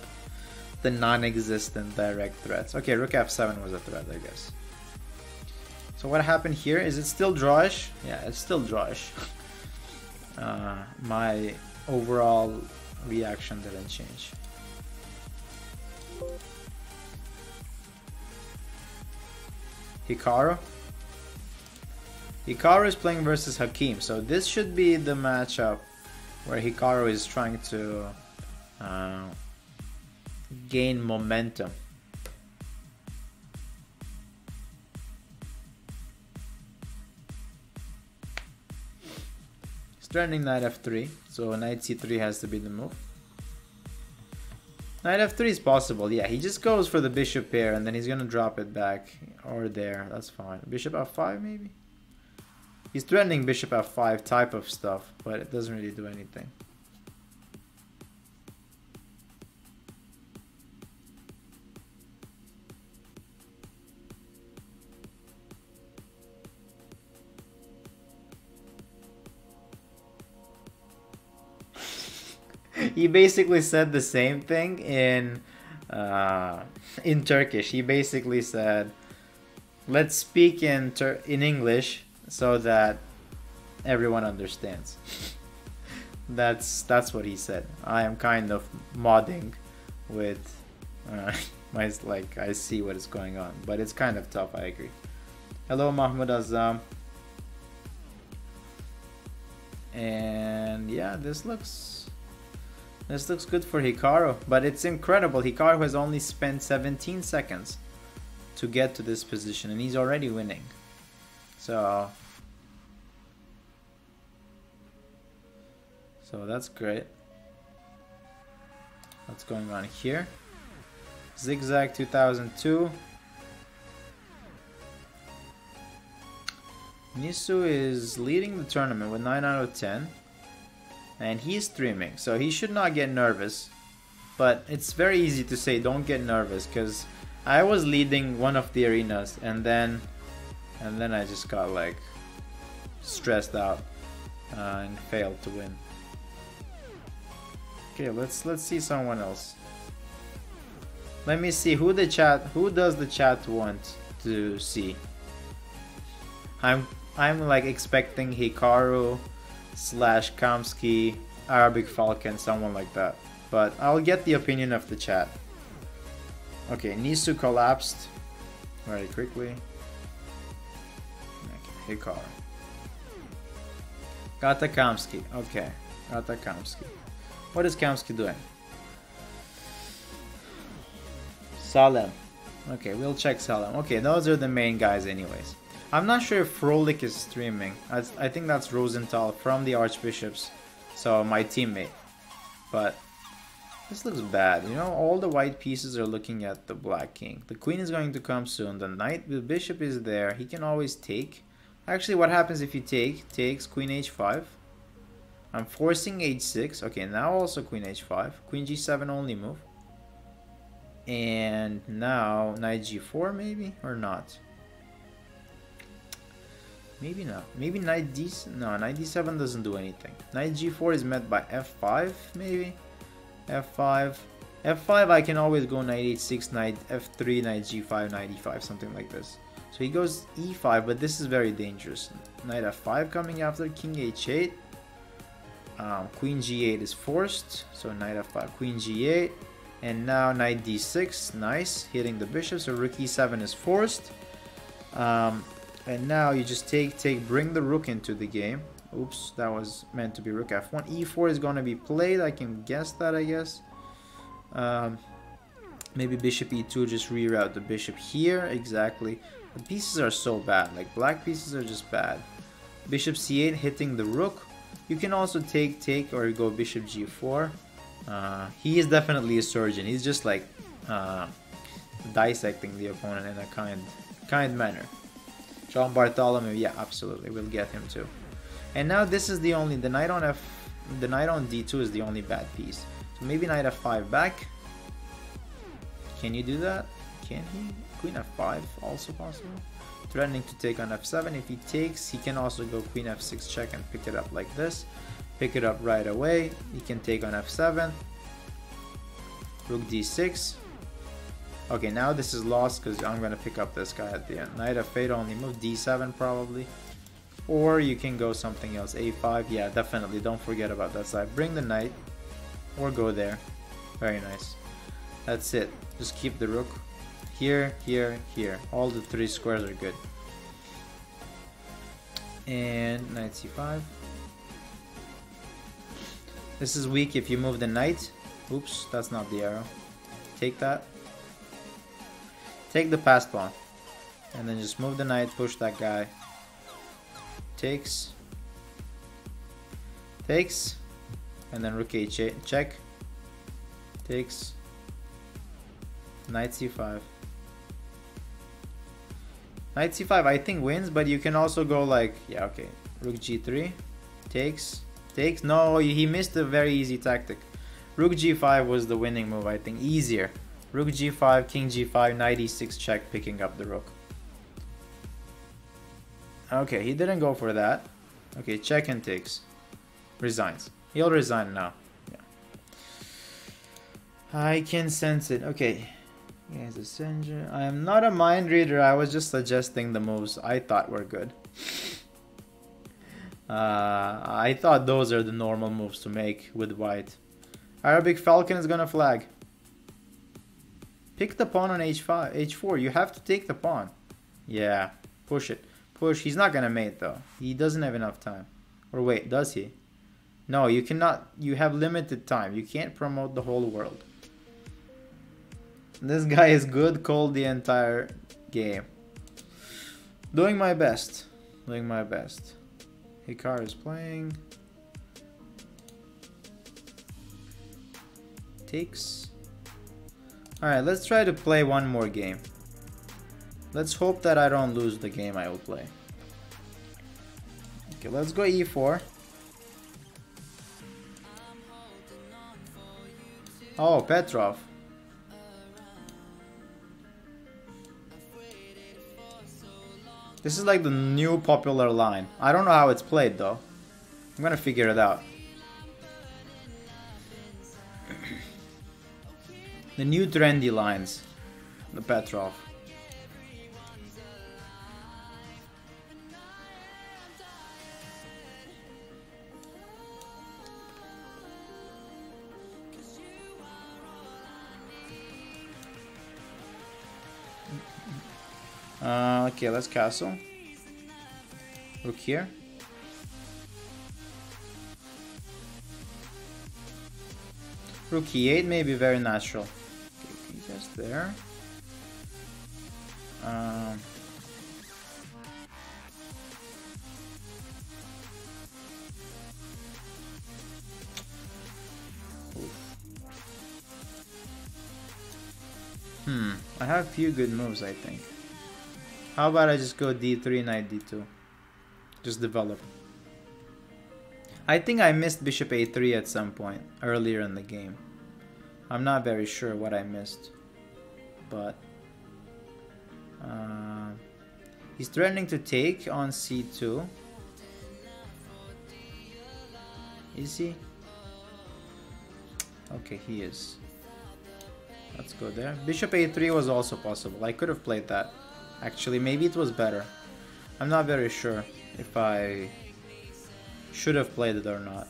the non-existent direct threats. Okay, rook f7 was a threat, I guess. So what happened here? Is it still drawish? Yeah, it's still drawish. My overall reaction didn't change. Hikaru is playing versus Hakim, so this should be the matchup where Hikaru is trying to gain momentum. Threatening knight f3, so knight c3 has to be the move. Knight f3 is possible, yeah, he just goes for the bishop pair and then he's gonna drop it back or there, that's fine. Bishop f5 maybe? He's threatening bishop f5 type of stuff, but it doesn't really do anything. He basically said the same thing in Turkish. He basically said, "Let's speak in English so that everyone understands." That's what he said. I am kind of modding with my, like, I see what is going on, but it's kind of tough. I agree. Hello, Mahmoud Azam. And yeah, this looks good for Hikaru, but it's incredible. Hikaru has only spent 17 seconds to get to this position and he's already winning. So that's great. What's going on here? Zigzag 2002. Nisu is leading the tournament with 9 out of 10. And he's streaming, so he should not get nervous. But it's very easy to say don't get nervous, because I was leading one of the arenas and then I just got like stressed out and failed to win. Okay, let's see someone else. Let me see who does the chat want to see. I'm like expecting Hikaru / Kamsky, Arabic Falcon, someone like that. But I'll get the opinion of the chat. Okay, Nisu collapsed very quickly. Okay, Hikaru. Gata Kamsky. Okay, Gata Kamsky. What is Kamsky doing? Salem. Okay, we'll check Salem. Okay, those are the main guys anyways. I'm not sure if Frolik is streaming. I think that's Rosenthal from the Archbishops. So my teammate. But this looks bad. You know, all the white pieces are looking at the black king. The queen is going to come soon. The knight, the bishop is there. He can always take. Actually, what happens if you takes queen h5? I'm forcing h6. Okay, now also queen h5. Queen g7 only move. And now knight g4 maybe? Or not? Maybe not. Maybe knight d7. No, knight d7 doesn't do anything. Knight g4 is met by f5 maybe? f5. f5 I can always go knight h6, knight f3, knight g5, knight e5, something like this. So he goes e5, but this is very dangerous. Knight f5 coming after king h8. Queen g8 is forced. So knight f5, queen g8. And now knight d6, nice, hitting the bishop. So rook e7 is forced. And now you just bring the rook into the game. Oops, that was meant to be rook f1. e4 is going to be played. I can guess that, I guess. Maybe bishop e2, just reroute the bishop here. Exactly. The pieces are so bad. Like, black pieces are just bad. Bishop c8 hitting the rook. You can also take, or go bishop g4. He is definitely a surgeon. He's just like dissecting the opponent in a kind manner. John Bartholomew, yeah, absolutely, we'll get him too. And now this is the knight on d2 is the only bad piece. So maybe knight f5 back. Can you do that? Can he? Queen f5 also possible. Threatening to take on f7. If he takes, he can also go queen f6 check and pick it up like this. Pick it up right away. He can take on f7. Rook d6. Okay, now this is lost because I'm going to pick up this guy at the end. Knight f8 only move. d7 probably. Or you can go something else. a5. Yeah, definitely. Don't forget about that side. Bring the knight. Or go there. Very nice. That's it. Just keep the rook. Here, here, here. All the three squares are good. And knight c5. This is weak if you move the knight. Oops, that's not the arrow. Take that. Take the passed pawn. And then just move the knight, push that guy. Takes. Takes. And then rook h8. Check. Takes. Knight c5. Knight c5 I think wins, but you can also go like, yeah, okay. Rook g3. Takes. Takes. No, he missed a very easy tactic. Rook g5 was the winning move, I think. Easier. Rook g5, king g5, knight e6 check, picking up the rook. Okay, he didn't go for that. Okay, check and takes. Resigns. He'll resign now. Yeah. I can sense it. Okay. Here's a Singer. I am not a mind reader. I was just suggesting the moves I thought were good. I thought those are the normal moves to make with white. Arabic Falcon is gonna flag. Pick the pawn on h5, h4. You have to take the pawn. Yeah, push it. Push. He's not gonna mate though. He doesn't have enough time. Or wait, does he? No, you cannot. You have limited time. You can't promote the whole world. This guy is good. Cold the entire game. Doing my best. Doing my best. Hikaru is playing. Takes. Alright, let's try to play one more game. Let's hope that I don't lose the game I will play. Okay, let's go e4. Oh, Petrov. This is like the new popular line. I don't know how it's played though. I'm gonna figure it out. The new trendy lines. The Petrov. Okay, let's castle. Rook here. Rook e8 may be very natural. Okay, just there. I have a few good moves, I think. How about I just go d3, knight d2. Just develop. I think I missed bishop a3 at some point earlier in the game. I'm not very sure what I missed. But he's threatening to take on c2. Is he? Okay, he is. Let's go there. Bishop a3 was also possible. I could have played that. Actually, maybe it was better. I'm not very sure if I should have played it or not.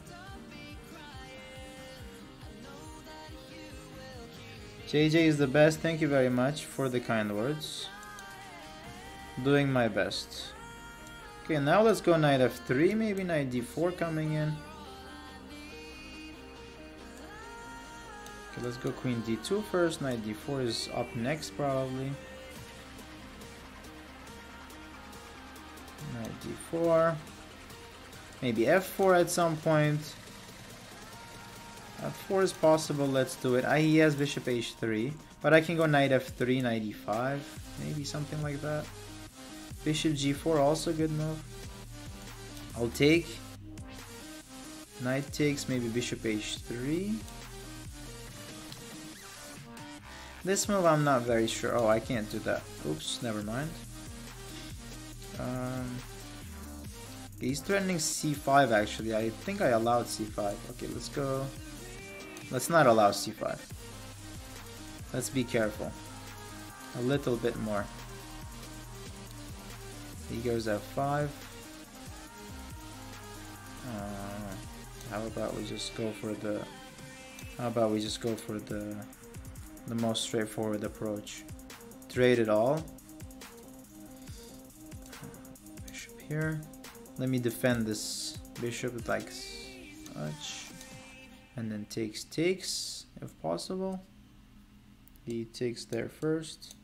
JJ is the best. Thank you very much for the kind words. Doing my best. Okay, now let's go knight f3. Maybe knight d4 coming in. Okay, let's go queen d2 first. Knight d4 is up next probably. Knight d4. Maybe f4 at some point. f4 is possible, let's do it. He has bishop h3. But I can go knight f3, knight e5. Maybe something like that. Bishop g4, also good move. I'll take. Knight takes, maybe bishop h3. This move I'm not very sure. Oh, I can't do that. Oops, never mind. He's threatening c5 actually. I think I allowed c5. Okay, let's go. Let's not allow c5. Let's be careful. A little bit more. He goes f5. How about we just go for the... How about we just go for the most straightforward approach. Trade it all. Bishop here. Let me defend this bishop like such. And then takes if possible. He takes there first.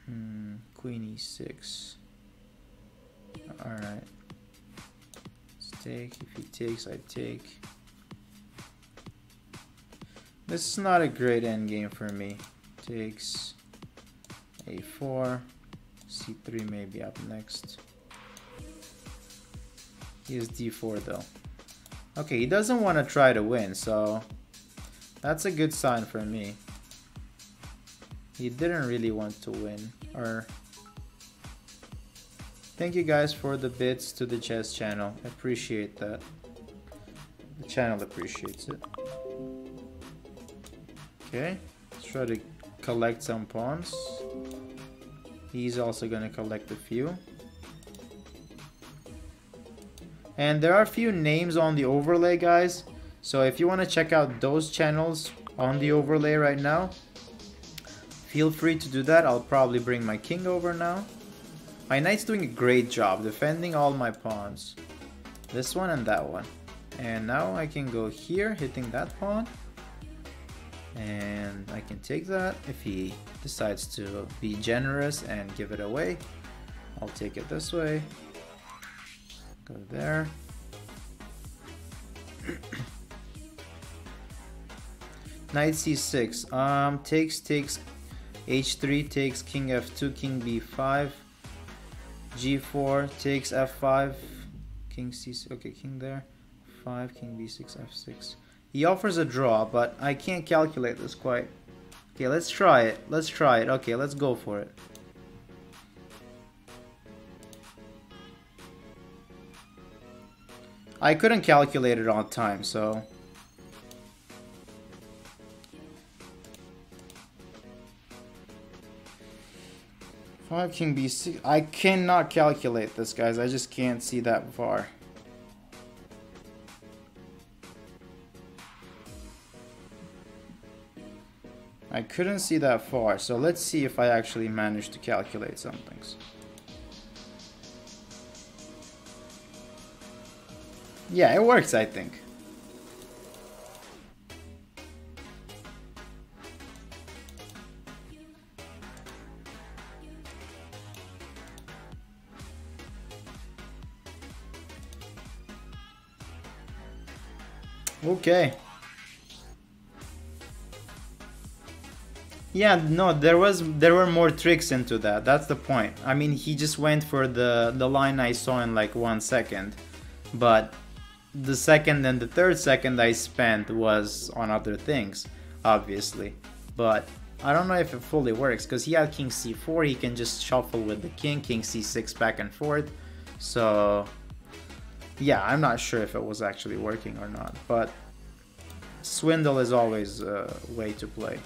Queen e6. Alright. Let's take. If he takes, I take. This is not a great endgame for me. Takes a4. c3 may be up next. He has d4 though. Okay, he doesn't want to try to win, so that's a good sign for me. He didn't really want to win. Or thank you guys for the bits to the chess channel. I appreciate that. The channel appreciates it. Okay, let's try to collect some pawns. He's also gonna collect a few. And there are a few names on the overlay, guys. So if you want to check out those channels on the overlay right now, feel free to do that. I'll probably bring my king over now. My knight's doing a great job defending all my pawns. This one and that one. And now I can go here, hitting that pawn. And I can take that. If he decides to be generous and give it away, I'll take it this way. Go there. Knight c6. Takes h3, takes king f2, king b5, g4, takes f5, king c6. Okay, king there. 5, king b6, f6. He offers a draw, but I can't calculate this quite. Okay, let's try it. Let's try it. Okay, let's go for it. I couldn't calculate it on time, so 5 king b6. I cannot calculate this, guys. I just can't see that far. I couldn't see that far, so let's see if I actually managed to calculate some things. Yeah, it works, I think. Okay. Yeah, no, there were more tricks into that. That's the point. I mean, he just went for the line I saw in like 1 second, but the second and the third second I spent was on other things, obviously. But I don't know if it fully works because he had king c4. He can just shuffle with the king c6 back and forth. So yeah, I'm not sure if it was actually working or not, but swindle is always a way to play.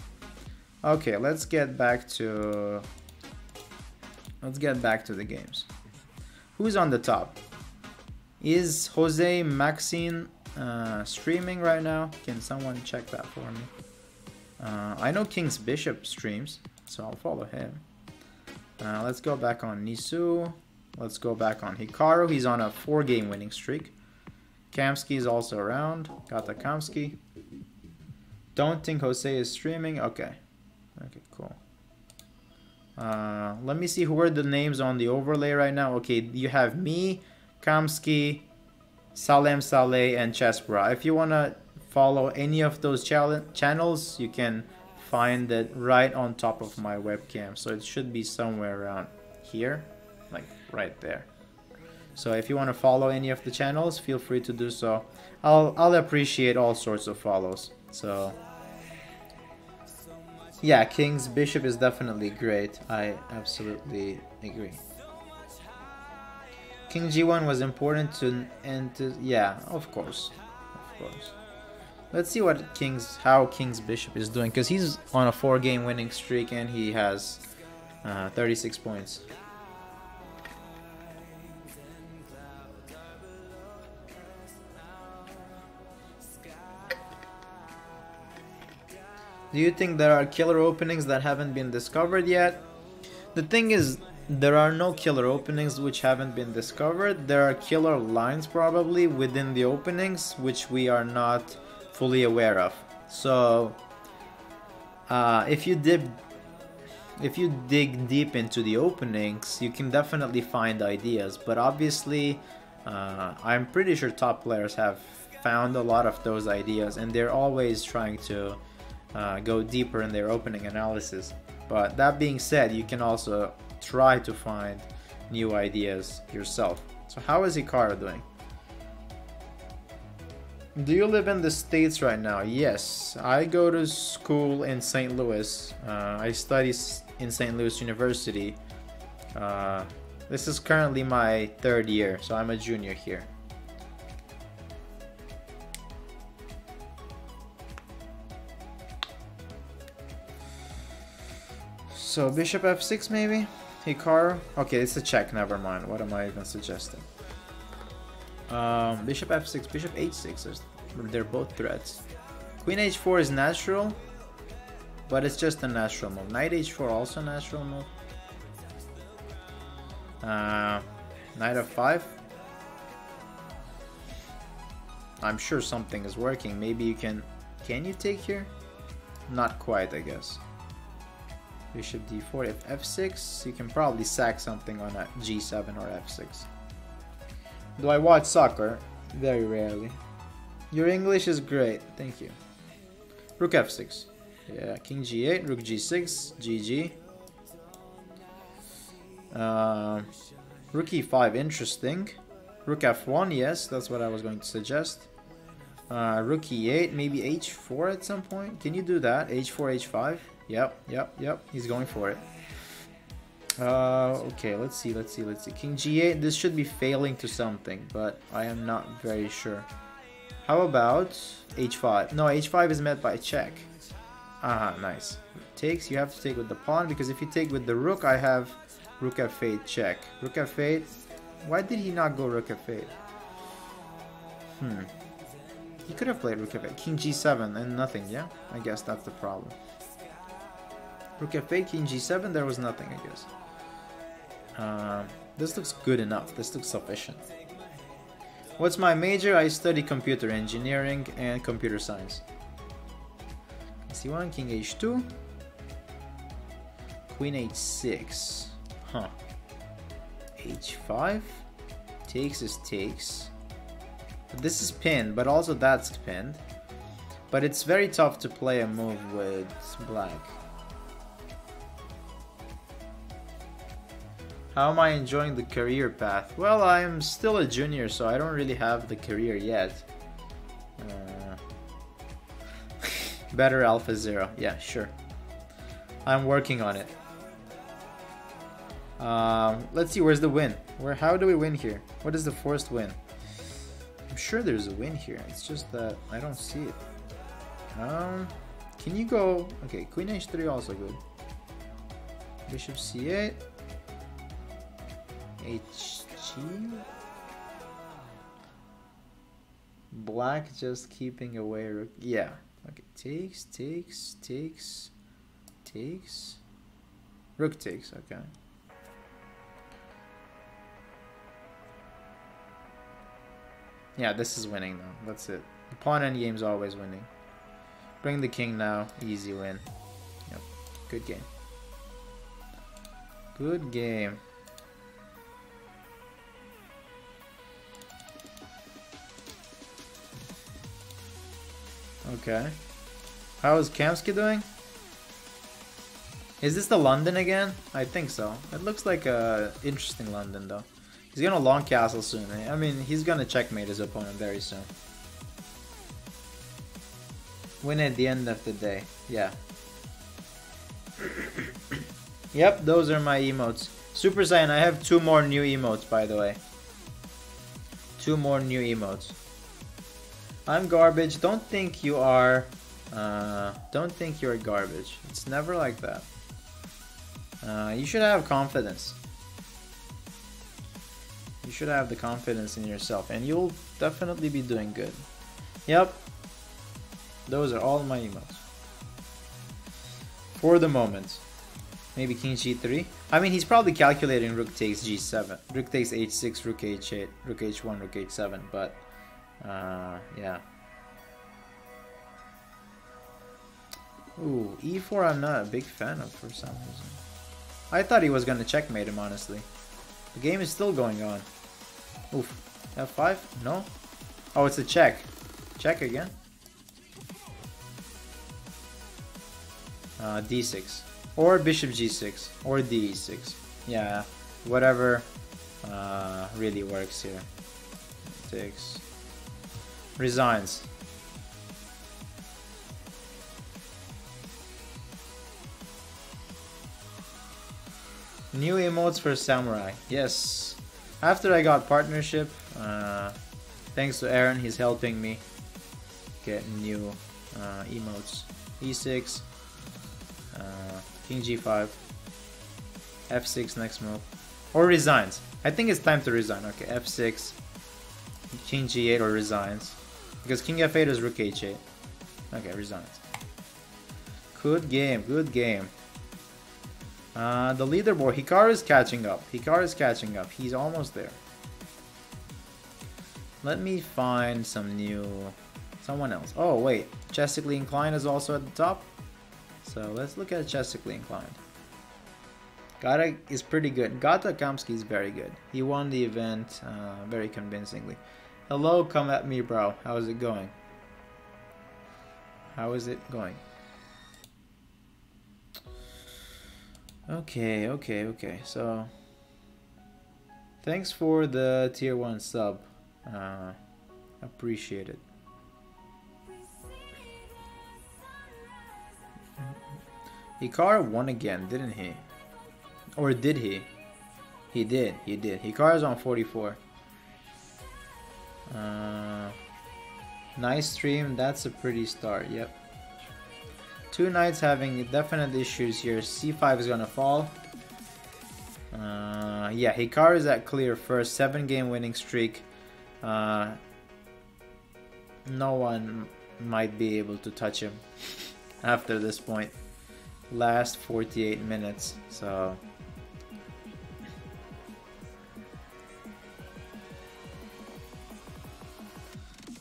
Okay, let's get back to the games. Who's on the top? Is Jose Maxine streaming right now? Can someone check that for me? I know King's Bishop streams, so I'll follow him. Let's go back on Nisu. Let's go back on Hikaru. He's on a 4-game winning streak. Kamsky is also around. Kata Kamsky. Don't think Jose is streaming. Okay. Okay, cool. Let me see who are the names on the overlay right now. Okay, you have me, Kamsky, Salem Saleh, and Chessbra. If you want to follow any of those channels, you can find it right on top of my webcam. So it should be somewhere around here, like right there. So if you want to follow any of the channels, feel free to do so. I'll appreciate all sorts of follows. So yeah, King's Bishop is definitely great. I absolutely agree. King G1 was important to yeah, of course. Of course. Let's see what how King's Bishop is doing, because he's on a 4-game winning streak and he has 36 points. Do you think there are killer openings that haven't been discovered yet? The thing is, there are no killer openings which haven't been discovered. There are killer lines probably within the openings which we are not fully aware of. So if you dig deep into the openings, you can definitely find ideas. But obviously, I'm pretty sure top players have found a lot of those ideas, and they're always trying to go deeper in their opening analysis. But that being said, you can also try to find new ideas yourself. So how is Hikaru doing? Do you live in the States right now? Yes, I go to school in St. Louis. I study in St. Louis University. This is currently my 3rd year, so I'm a junior here. So bishop f6 maybe? Hikaru? Okay, it's a check, never mind. What am I even suggesting? Bishop f6, bishop h6, they're both threats. Queen h4 is natural, but it's just a natural move. Knight h4 also natural move. Knight f5. I'm sure something is working. Maybe you can you take here? Not quite, I guess. Bishop d4, if f6, you can probably sack something on a g7 or f6. Do I watch soccer? Very rarely. Your English is great, thank you. Rook f6. Yeah, king g8, rook g6, gg. Rook e5, interesting. Rook f1, yes, that's what I was going to suggest. Rook e8, maybe h4 at some point. Can you do that? h4, h5? Yep. He's going for it. Okay, let's see. King g8. This should be failing to something, but I am not very sure. How about h5? No, h5 is met by check. Nice. Takes. You have to take with the pawn, because if you take with the rook, I have Rook f8, check. Rook f8. Why did he not go rook f8? He could have played rook f8. King g7 and nothing, yeah? I guess that's the problem. Rook f8, king g7, there was nothing, I guess. This looks good enough. This looks sufficient. What's my major? I study computer engineering and computer science. c1, king h2. Queen h6. Huh. h5. Takes is takes. This is pinned, but also that's pinned. But it's very tough to play a move with black. How am I enjoying the career path? Well, I'm still a junior, so I don't really have the career yet. Better Alpha Zero. Yeah, sure. I'm working on it. Let's see, where's the win? How do we win here? What is the forced win? I'm sure there's a win here. It's just that I don't see it. Can you go... Okay, Queen H3 also good. Bishop C8. HG. Black just keeping away rook. Yeah. Okay. Takes. Rook takes. Okay. Yeah, this is winning though. That's it. The pawn endgame is always winning. Bring the king now. Easy win. Yep. Good game. Good game. Okay. How is Kamsky doing? Is this the London again? I think so. It looks like a interesting London though. He's gonna long castle soon. I mean, he's gonna checkmate his opponent very soon. Win at the end of the day. Yeah. Yep, those are my emotes. Super Saiyan, I have 2 more new emotes, by the way. 2 more new emotes. I'm garbage. Don't think you are. Don't think you're garbage. It's never like that. You should have confidence. You should have the confidence in yourself, and you'll definitely be doing good. Yep. Those are all my emotes. For the moment. Maybe king g3. I mean, he's probably calculating rook takes g7. Rook takes h6, rook h8, rook h1, rook h7, but... yeah. Ooh, e4 I'm not a big fan of for some reason. I thought he was gonna checkmate him, honestly. The game is still going on. Oof. f5? No? Oh, it's a check. Check again. d6. Or bishop g6. Or d6. Yeah, whatever really works here. Takes. Resigns. New emotes for Samurai. Yes. After I got partnership, thanks to Aaron, he's helping me get new emotes. E6, King G5, F6 next move. Or resigns. I think it's time to resign. Okay, F6, King G8 or resigns. Because King F8 is Rook H8. Okay, resigns. Good game, good game. The leaderboard, Hikaru is catching up. Hikaru is catching up. He's almost there. Let me find some new... someone else. Oh, wait. Chestically Inclined is also at the top. So let's look at Chestically Inclined. Gata is pretty good. Gata Kamsky is very good. He won the event very convincingly. Hello, come at me, bro. How is it going? How is it going? Okay. So, thanks for the tier 1 sub. Appreciate it. Hikaru won again, didn't he? Or did he? He did. Hikaru's on 44. Nice stream. That's a pretty start. Yep. 2 knights having definite issues here. C5 is gonna fall. Yeah, Hikaru is at clear first, 7-game winning streak. No one might be able to touch him after this point. Last 48 minutes, so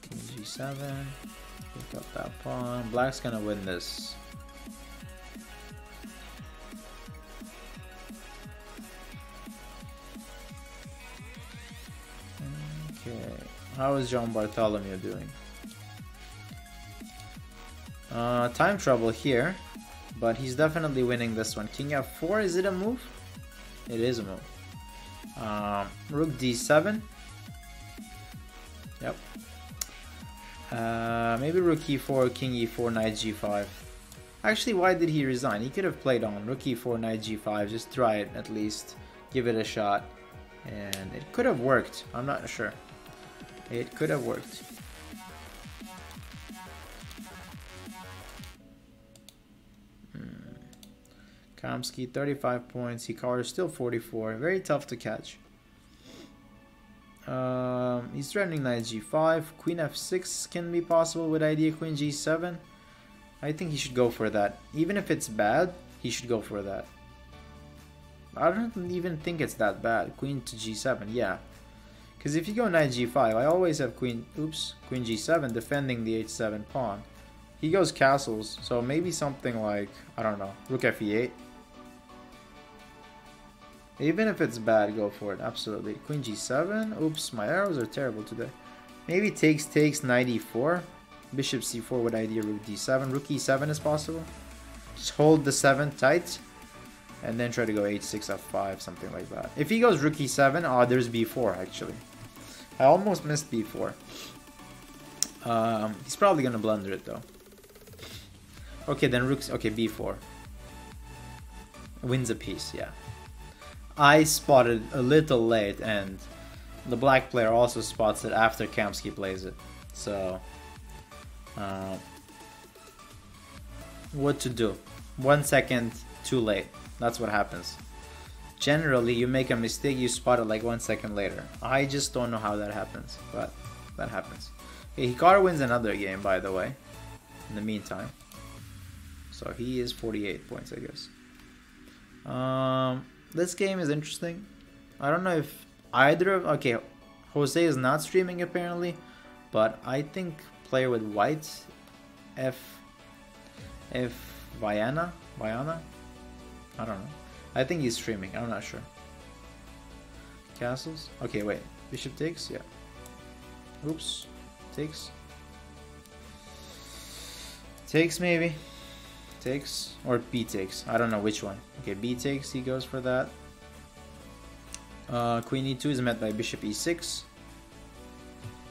King G7, pick up that pawn. Black's gonna win this. Okay, how is John Bartholomew doing? Time trouble here, but he's definitely winning this one. King F4, is it a move? It is a move. Rook D7. Yep. Maybe Rook E4, King E4, Knight G5. Actually, why did he resign? He could have played on Rook E4, Knight G5. Just try it at least. Give it a shot. And it could have worked. I'm not sure. It could have worked. Kamsky 35 points. Hikaru still 44. Very tough to catch. He's threatening Knight G5. Queen F6 can be possible with idea Queen G7. I think he should go for that. Even if it's bad, he should go for that. I don't even think it's that bad. Queen to G7, yeah. Because if you go Knight G5, I always have Queen G7 defending the H7 pawn. He goes castles, so maybe something like, I don't know, Rook Fe8. Even if it's bad, go for it, absolutely. Queen G7, oops, my arrows are terrible today. Maybe takes, Knight E4. Bishop C4 with idea Rook D7. Rook E7 is possible. Just hold the 7 tight. And then try to go H6, F5, something like that. If he goes Rook E7, oh, there's B4 actually. I almost missed B4. He's probably gonna blunder it though. Okay, then Rook's, okay, B4. Wins a piece, yeah. I spotted a little late, and the black player also spots it after Kamsky plays it. So, what to do? 1 second too late. That's what happens. Generally, you make a mistake, you spot it like 1 second later. I just don't know how that happens, but that happens. Okay, Hikaru wins another game, by the way, in the meantime. So he is 48 points, I guess. This game is interesting. I don't know if either of... Okay, Jose is not streaming apparently, but I think player with white, Viana? I don't know. I think he's streaming. I'm not sure. Castles? Okay, wait. Bishop takes? Yeah. Oops. Takes. Takes maybe. Takes. Or B takes. I don't know which one. Okay, B takes. He goes for that. Queen E2 is met by Bishop E6.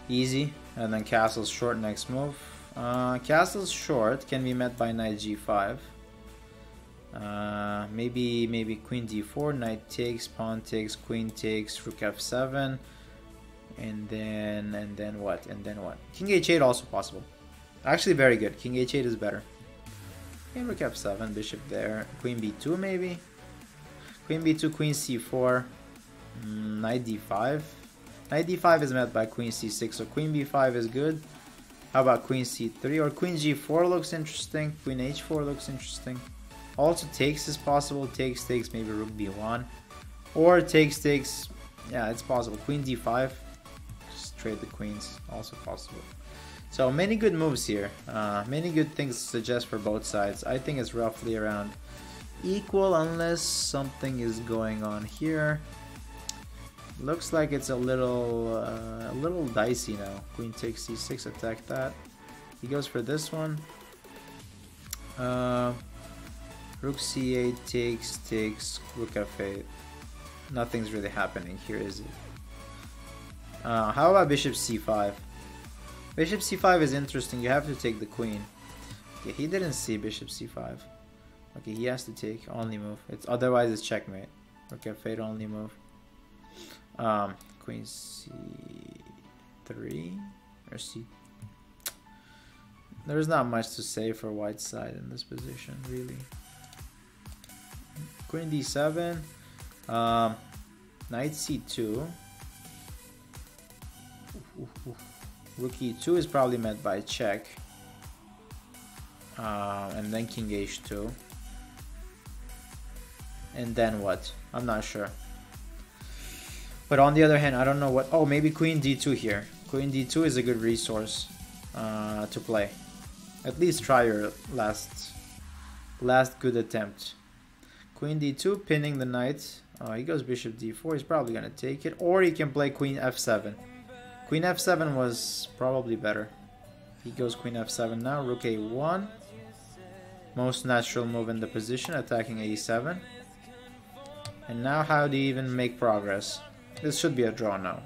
Easy. And then castle's short next move. Castle's short can be met by Knight G5. Maybe Queen D4, Knight takes, Pawn takes, Queen takes, Rook F7, and then what? King H8 also possible. Actually, very good. King H8 is better. And Rook F7, Bishop there, Queen B2 maybe. Queen B2, Queen C4, Knight D5. Knight D5 is met by Queen C6, so Queen B5 is good. How about Queen C3 or Queen G4 looks interesting. Queen H4 looks interesting. Also takes is possible. Takes, maybe Rook B1. Or takes, yeah, it's possible. Queen D5. Just trade the queens. Also possible. So many good moves here. Many good things to suggest for both sides. I think it's roughly around equal unless something is going on here. Looks like it's a little dicey now. Queen takes C6, attack that. He goes for this one. Rook C8 takes, Rook F8. Nothing's really happening here, is it? How about Bishop C5? Bishop C5 is interesting. You have to take the queen. Okay, he didn't see Bishop C5. Okay, he has to take, only move. Otherwise it's checkmate. Rook F8 only move. Queen C3 or C. There's not much to say for white side in this position, really. Queen D7. Knight c2. Rook e2 is probably met by check. And then king h2. And then what? I'm not sure. But on the other hand, I don't know what... Oh, maybe queen d2 here. Queen d2 is a good resource to play. At least try your last good attempt. Queen d2, pinning the knight. He goes bishop d4. He's probably going to take it. Or he can play queen f7. Queen f7 was probably better. He goes queen f7 now. Rook a1. Most natural move in the position, attacking a7. And now how do you even make progress? This should be a draw now.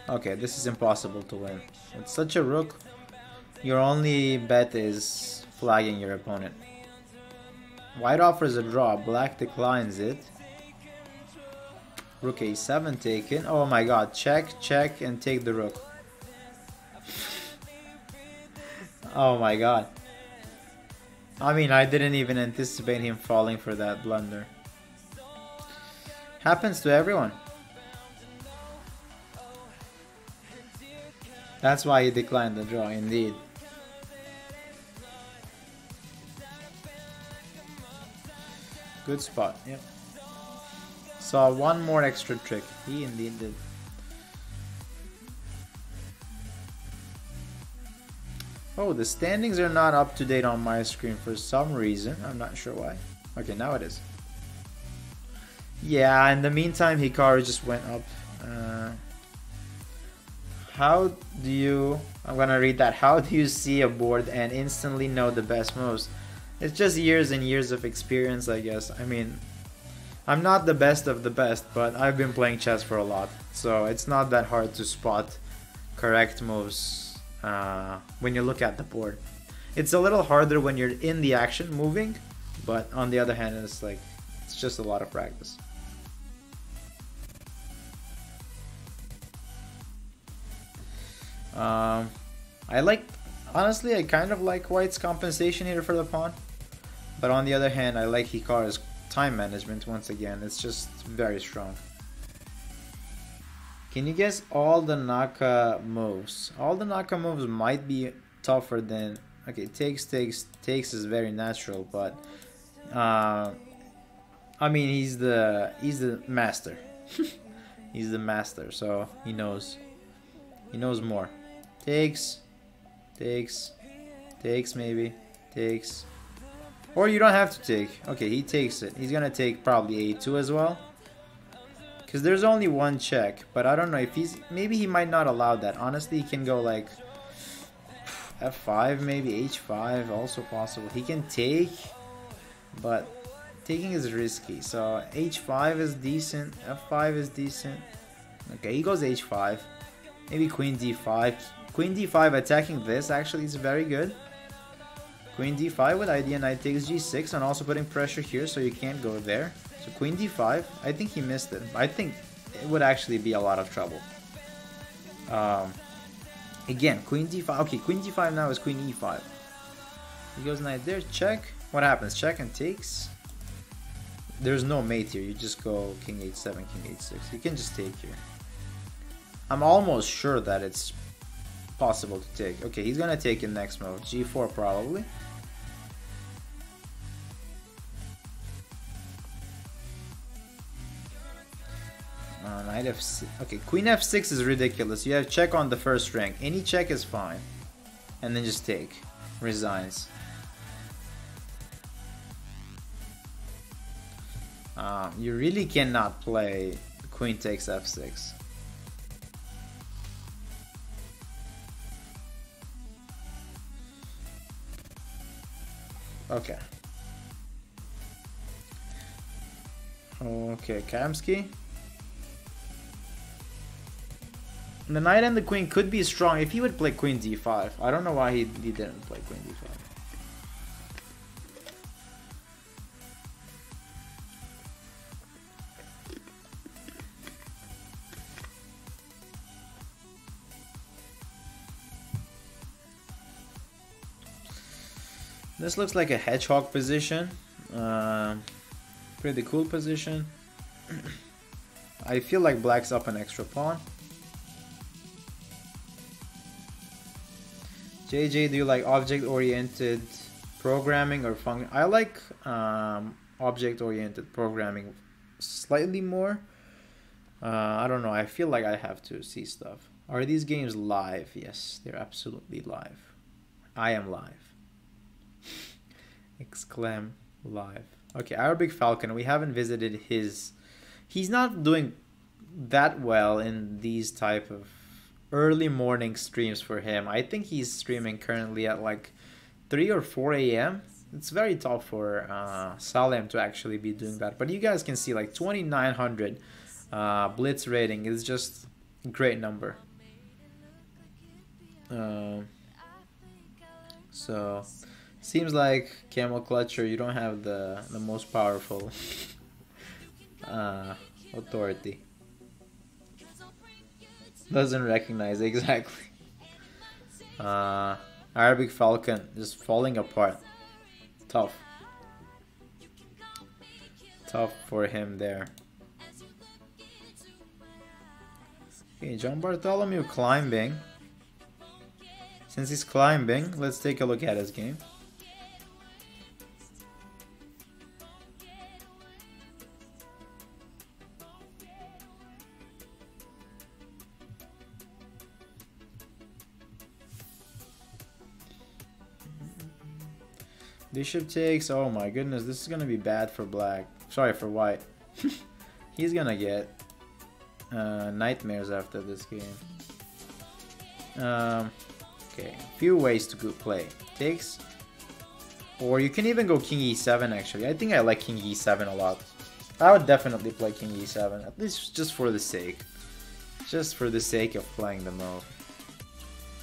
Okay, this is impossible to win. With such a rook, your only bet is flagging your opponent. White offers a draw, black declines it. Rook a7 taken. Oh my god, check, check, and take the rook. Oh my god. I mean, I didn't even anticipate him falling for that blunder. Happens to everyone. That's why he declined the draw, indeed. Good spot, yep. Saw one more extra trick. He indeed did. Oh, the standings are not up to date on my screen for some reason. I'm not sure why. Okay, now it is. Yeah, in the meantime, Hikaru just went up. How do you... I'm gonna read that. How do you see a board and instantly know the best moves? It's just years and years of experience, I guess. I mean, I'm not the best of the best, but I've been playing chess for a lot. So it's not that hard to spot correct moves when you look at the board. It's a little harder when you're in the action moving, but on the other hand, it's like, it's just a lot of practice. Honestly, I kind of like White's compensation here for the pawn. But on the other hand, I like Hikaru's time management once again. It's just very strong. Can you guess all the Naka moves? All the Naka moves might be tougher than... Okay, takes is very natural, but... I mean, he's the master. He's the master, so he knows. He knows more. Takes maybe, takes. Or you don't have to take. Okay, he takes it. He's gonna take probably a2 as well. Because there's only one check, but I don't know if he's... Maybe he might not allow that. Honestly, he can go like f5, maybe h5, also possible. He can take, but taking is risky. So h5 is decent, f5 is decent. Okay, he goes h5. Maybe queen d5. Queen d5 attacking this actually is very good. Queen d5 with idea knight takes g6 and also putting pressure here so you can't go there. So queen d5, I think he missed it. I think it would actually be a lot of trouble. Again, queen d5. Okay, queen d5 now is queen e5. He goes knight there, check. What happens? Check and takes. There's no mate here. You just go king h7, king h6. You can just take here. I'm almost sure that it's possible to take. Okay, he's gonna take in next move. g4 probably. Knight f6. Okay, queen f6 is ridiculous. You have check on the first rank. Any check is fine. And then just take. Resigns. You really cannot play queen takes f6. Okay. Okay, Kamsky. The knight and the queen could be strong if he would play queen d5. I don't know why he didn't play queen d5. This looks like a hedgehog position. Pretty cool position. I feel like black's up an extra pawn. JJ, do you like object-oriented programming or function? I like object-oriented programming slightly more. I don't know. I feel like I have to see stuff. Are these games live? Yes, they're absolutely live. I am live. Exclaim live. Okay, Arabic Falcon. We haven't visited his. He's not doing that well in these type of early morning streams for him. I think he's streaming currently at like 3 or 4 a.m. It's very tough for Salem to actually be doing that. But you guys can see like 2,900 blitz rating is just a great number. So seems like Camel Clutcher, you don't have the most powerful authority. Doesn't recognize exactly. Arabic Falcon just falling apart. Tough for him there. Okay, John Bartholomew climbing. Since he's climbing, let's take a look at his game. Bishop takes. Oh my goodness, this is gonna be bad for black. Sorry, for white. He's gonna get nightmares after this game. Okay, few ways to go play. Takes. Or you can even go King E7 actually. I think I like King E7 a lot. I would definitely play King E7, at least just for the sake. Just for the sake of playing the move.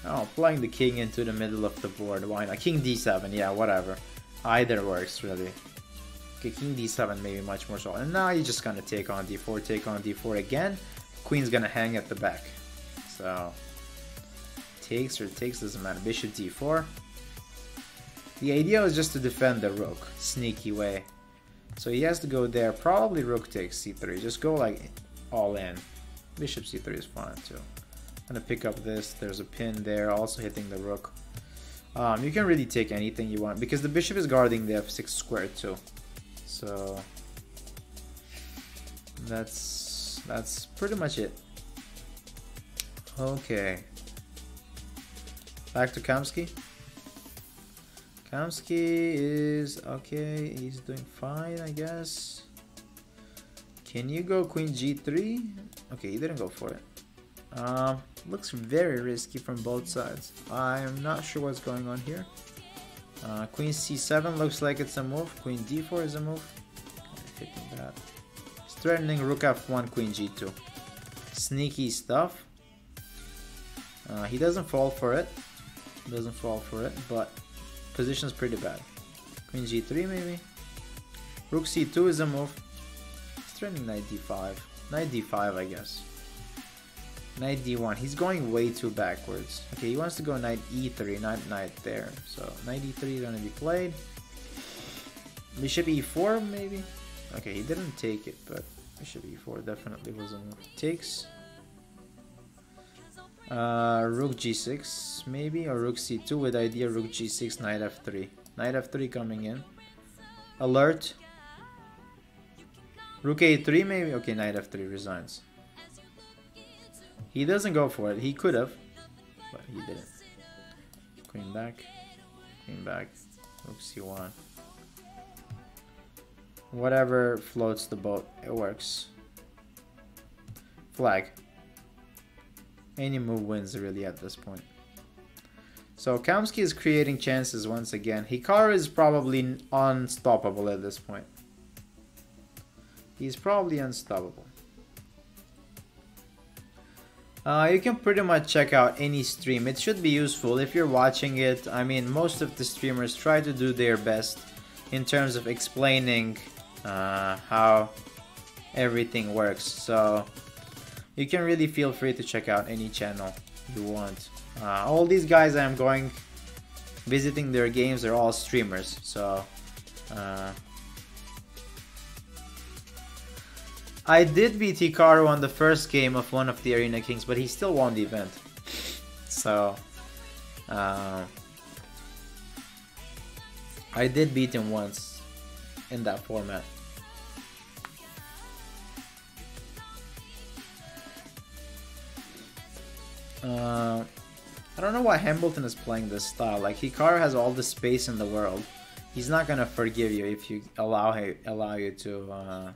Oh, playing the king into the middle of the board. Why not? King D7, yeah, whatever. Either works, really. Okay, King D7 maybe much more so. And now you're just gonna take on D4, take on D4 again. Queen's gonna hang at the back. So, takes or takes, doesn't matter. Bishop D4. The idea is just to defend the rook. Sneaky way. So he has to go there. Probably rook takes C3. Just go like all in. Bishop C3 is fine too. I'm gonna pick up this. There's a pin there, also hitting the rook. You can really take anything you want because the bishop is guarding the f6 square too. So that's pretty much it. Okay. Back to Kamsky. Kamsky is okay. He's doing fine, I guess. Can you go Queen G3? Okay, he didn't go for it. Looks very risky from both sides. I'm not sure what's going on here. Queen C7 looks like it's a move. Queen D4 is a move. Hitting that. He's threatening Rook F1, Queen G2. Sneaky stuff. He doesn't fall for it. But position's pretty bad. Queen G3 maybe. Rook C2 is a move. He's threatening Knight D5. Knight D5, I guess. Knight D1. He's going way too backwards. Okay, he wants to go Knight E3, not Knight there. So Knight E3 is gonna be played. Bishop E4 maybe. Okay, he didn't take it, but Bishop E4 definitely was a move. Takes. Rook G6 maybe, or Rook C2 with idea Rook G6, Knight F3. Knight F3 coming in. Alert. Rook A3 maybe. Okay, Knight F3 resigns. He doesn't go for it. He could have, but he didn't. Queen back. Rook C1. Whatever floats the boat, it works. Flag. Any move wins really at this point. So Kamsky is creating chances once again. Hikaru is probably unstoppable at this point. He's probably unstoppable. You can pretty much check out any stream. It should be useful if you're watching it. I mean, most of the streamers try to do their best in terms of explaining how everything works. So you can really feel free to check out any channel you want. All these guys I'm going visiting their games are all streamers. So I did beat Hikaru on the first game of one of the Arena Kings, but he still won the event. So, I did beat him once in that format. I don't know why Hambleton is playing this style. Like, Hikaru has all the space in the world. He's not gonna forgive you if you allow you to.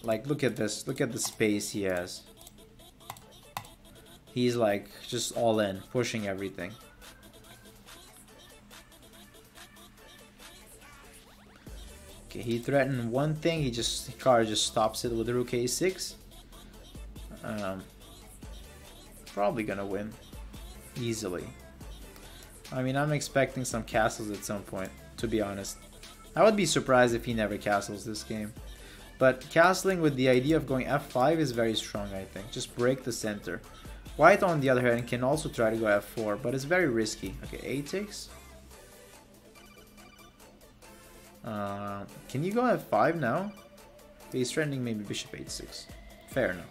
Like, look at this. Look at the space he has. He's like just all in, pushing everything. Okay, he threatened one thing. Hikaru just stops it with Rook A6. Probably gonna win easily. I mean, I'm expecting some castles at some point, to be honest. I would be surprised if he never castles this game. But castling with the idea of going f5 is very strong, I think. Just break the center. White, on the other hand, can also try to go f4, but it's very risky. Okay, a takes. Can you go f5 now? He's threatening maybe bishop h6. Fair enough.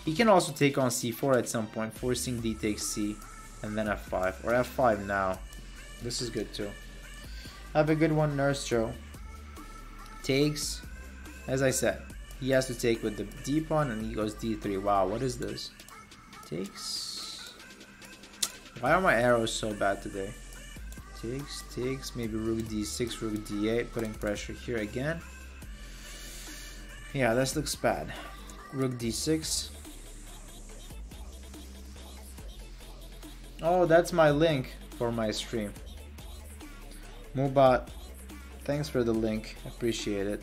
He can also take on c4 at some point, forcing d takes c, and then f5. Or f5 now. This is good too. Have a good one, Nurse Joe. Takes. As I said, he has to take with the d pawn, and he goes d3. Wow, what is this? Takes. Why are my arrows so bad today? Takes. Maybe rook d6, rook d8, putting pressure here again. Yeah, this looks bad. Rook d6. Oh, that's my link for my stream. Mubat, thanks for the link. Appreciate it.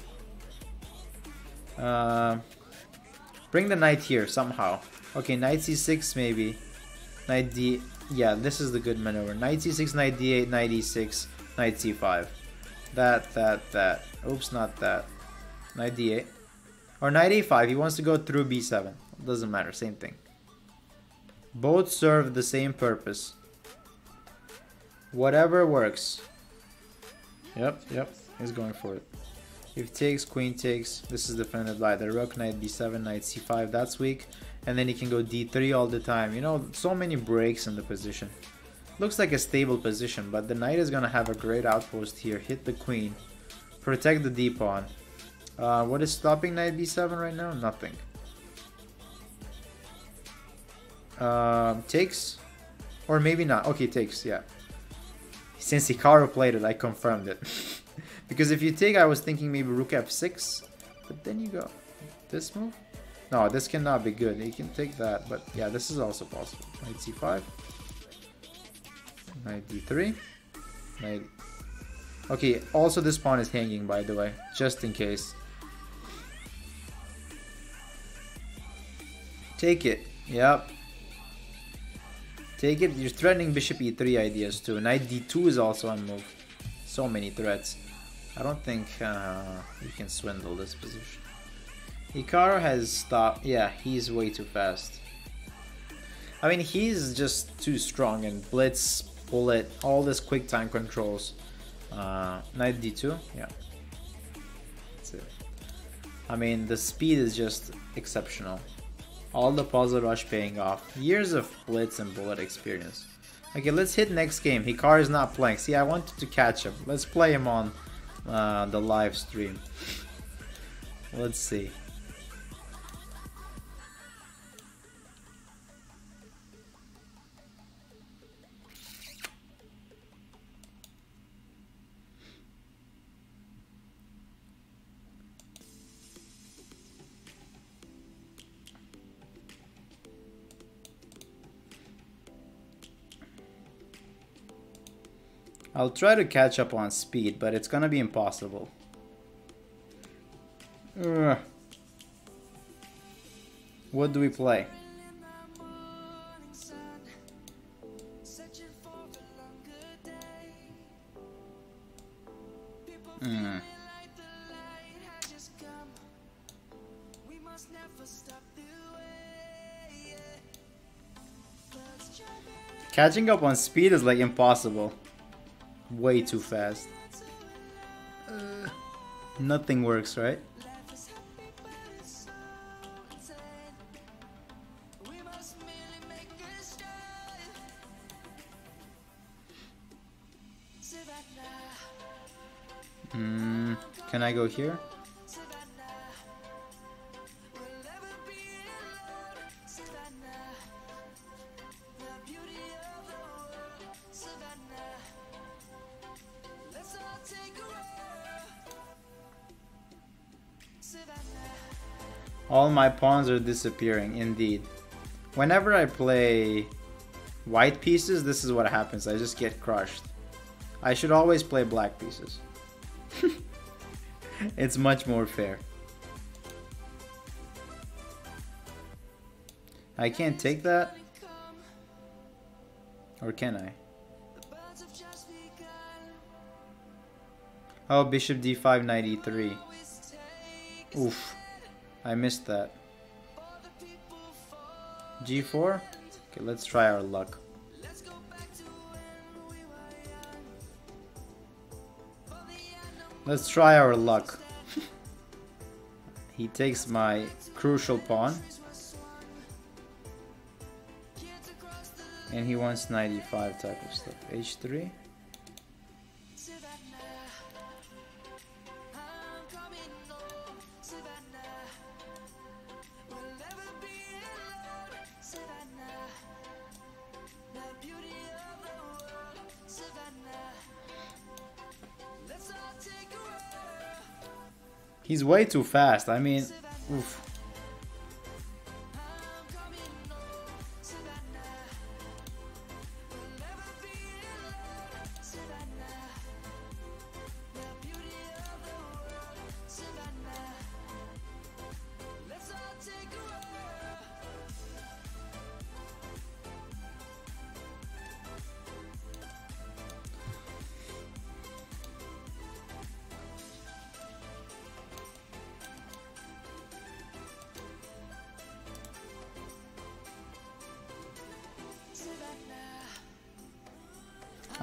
Bring the knight here somehow. Okay, knight c6 maybe. Knight d... Yeah, this is the good maneuver. Knight c6, knight d8, knight e6, knight c5. That. Oops, not that. Knight d8. Or knight a5. He wants to go through b7. Doesn't matter, same thing. Both serve the same purpose. Whatever works. Yep, he's going for it. If takes, queen takes, this is defended by the rook, knight b7, knight c5, that's weak. And then he can go d3 all the time. You know, so many breaks in the position. Looks like a stable position, but the knight is gonna have a great outpost here. Hit the queen. Protect the d-pawn. What is stopping knight b7 right now? Nothing. Takes? Or maybe not. Okay, takes, yeah. Since Hikaru played it, I confirmed it. Because if you take, I was thinking maybe rook f6. But then you go this move? No, this cannot be good. You can take that, but yeah, this is also possible. Knight c5. Knight d3. Knight... Okay, also this pawn is hanging, by the way. Just in case. Take it. Yep. Take it. You're threatening bishop e3 ideas too. Knight d2 is also on move. So many threats. I don't think you can swindle this position. Hikaru has stopped. Yeah, he's way too fast. I mean, he's just too strong and blitz, bullet, all this quick time controls. Knight d2. Yeah. That's it. I mean, the speed is just exceptional. All the puzzle rush paying off. Years of blitz and bullet experience. Okay, let's hit next game. Hikaru is not playing. See, I wanted to catch him. Let's play him on the live stream. Let's see. I'll try to catch up on speed, but it's gonna be impossible. Ugh. What do we play? Catching up on speed is like impossible. Way too fast. Nothing works, right? Can I go here? All my pawns are disappearing, indeed. Whenever I play white pieces, this is what happens. I just get crushed. I should always play black pieces. It's much more fair. I can't take that? Or can I? Oh, bishop d5, knight e3. Oof. I missed that. g4? Okay, let's try our luck. Let's try our luck. He takes my crucial pawn. And he wants knight e5 type of stuff. h3. He's way too fast. I mean, oof.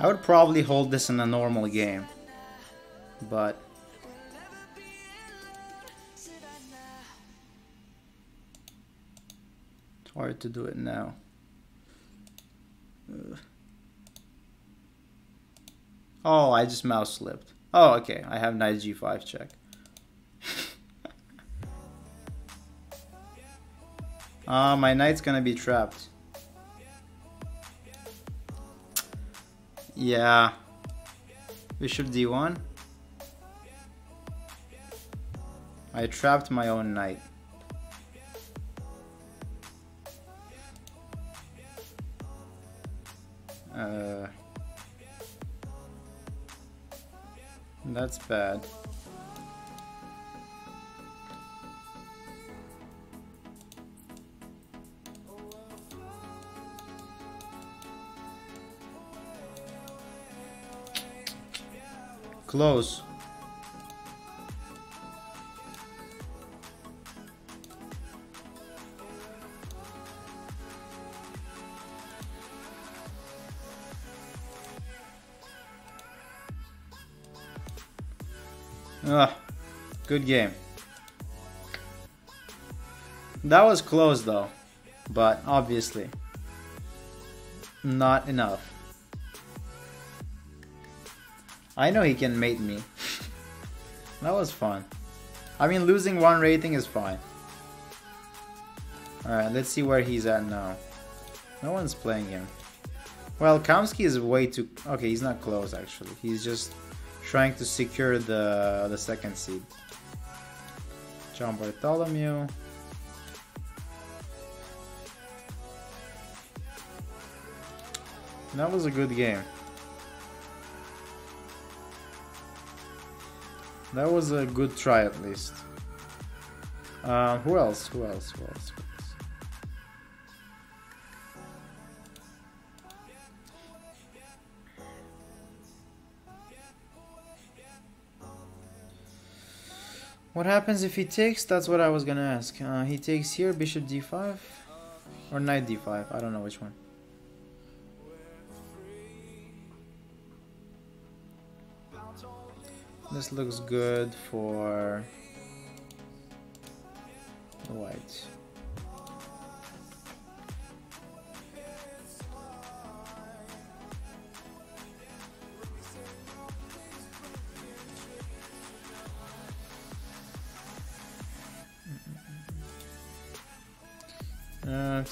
I would probably hold this in a normal game, but it's hard to do it now. Oh, I just mouse slipped. Oh, okay, I have knight g5 check. My knight's gonna be trapped. Yeah. Bishop d1. I trapped my own knight. That's bad. Close. Good game. That was close though, but obviously not enough. I know he can mate me. That was fun. I mean, losing one rating is fine. Alright, let's see where he's at now. No one's playing him. Well, Kamsky is way too... Okay, he's not close actually. He's just trying to secure the second seed. John Bartholomew. That was a good game. That was a good try at least. Who else? Who else? Who else? What happens if he takes? That's what I was gonna ask. He takes here, bishop d5 or knight d5. I don't know which one. This looks good for white.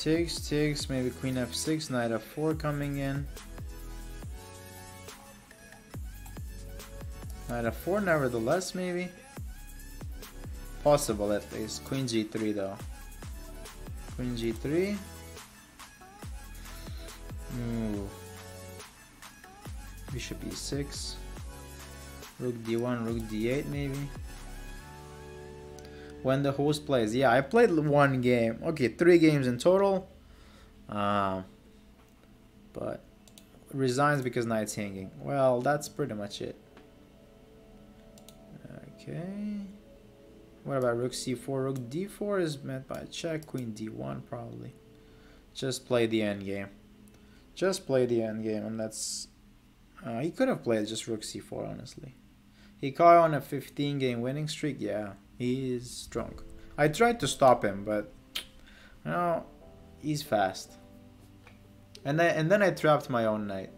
Takes, maybe queen f6, knight f4 coming in. Knight f4 nevertheless, maybe. Possible at least. Queen g3 though. Queen g3. Ooh. Bishop e6. Rook d1, rook d8 maybe. When the host plays. Yeah, I played one game. Okay, 3 games in total. But resigns because knight's hanging. Well, that's pretty much it. Okay. What about rook c4? Rook d4 is met by a check. Queen d1 probably. Just play the endgame. Just play the endgame, and that's... he could have played just rook c4, honestly. He caught on a 15-game winning streak. Yeah, he is drunk. I tried to stop him, but you know, he's fast. And then I trapped my own knight.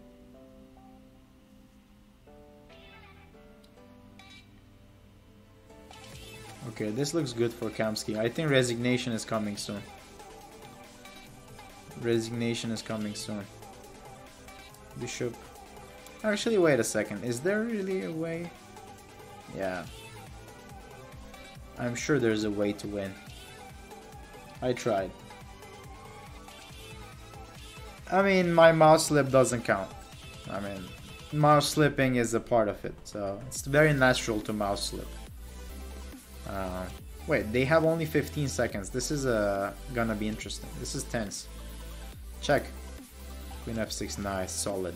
Okay, this looks good for Kamsky. I think resignation is coming soon. Resignation is coming soon. Bishop. Actually, wait a second. Is there really a way? Yeah. I'm sure there's a way to win. I tried. I mean, my mouse slip doesn't count. I mean, mouse slipping is a part of it, so it's very natural to mouse slip. Wait, they have only 15 seconds. This is gonna be interesting. This is tense. Check. Queen f6, nice, solid.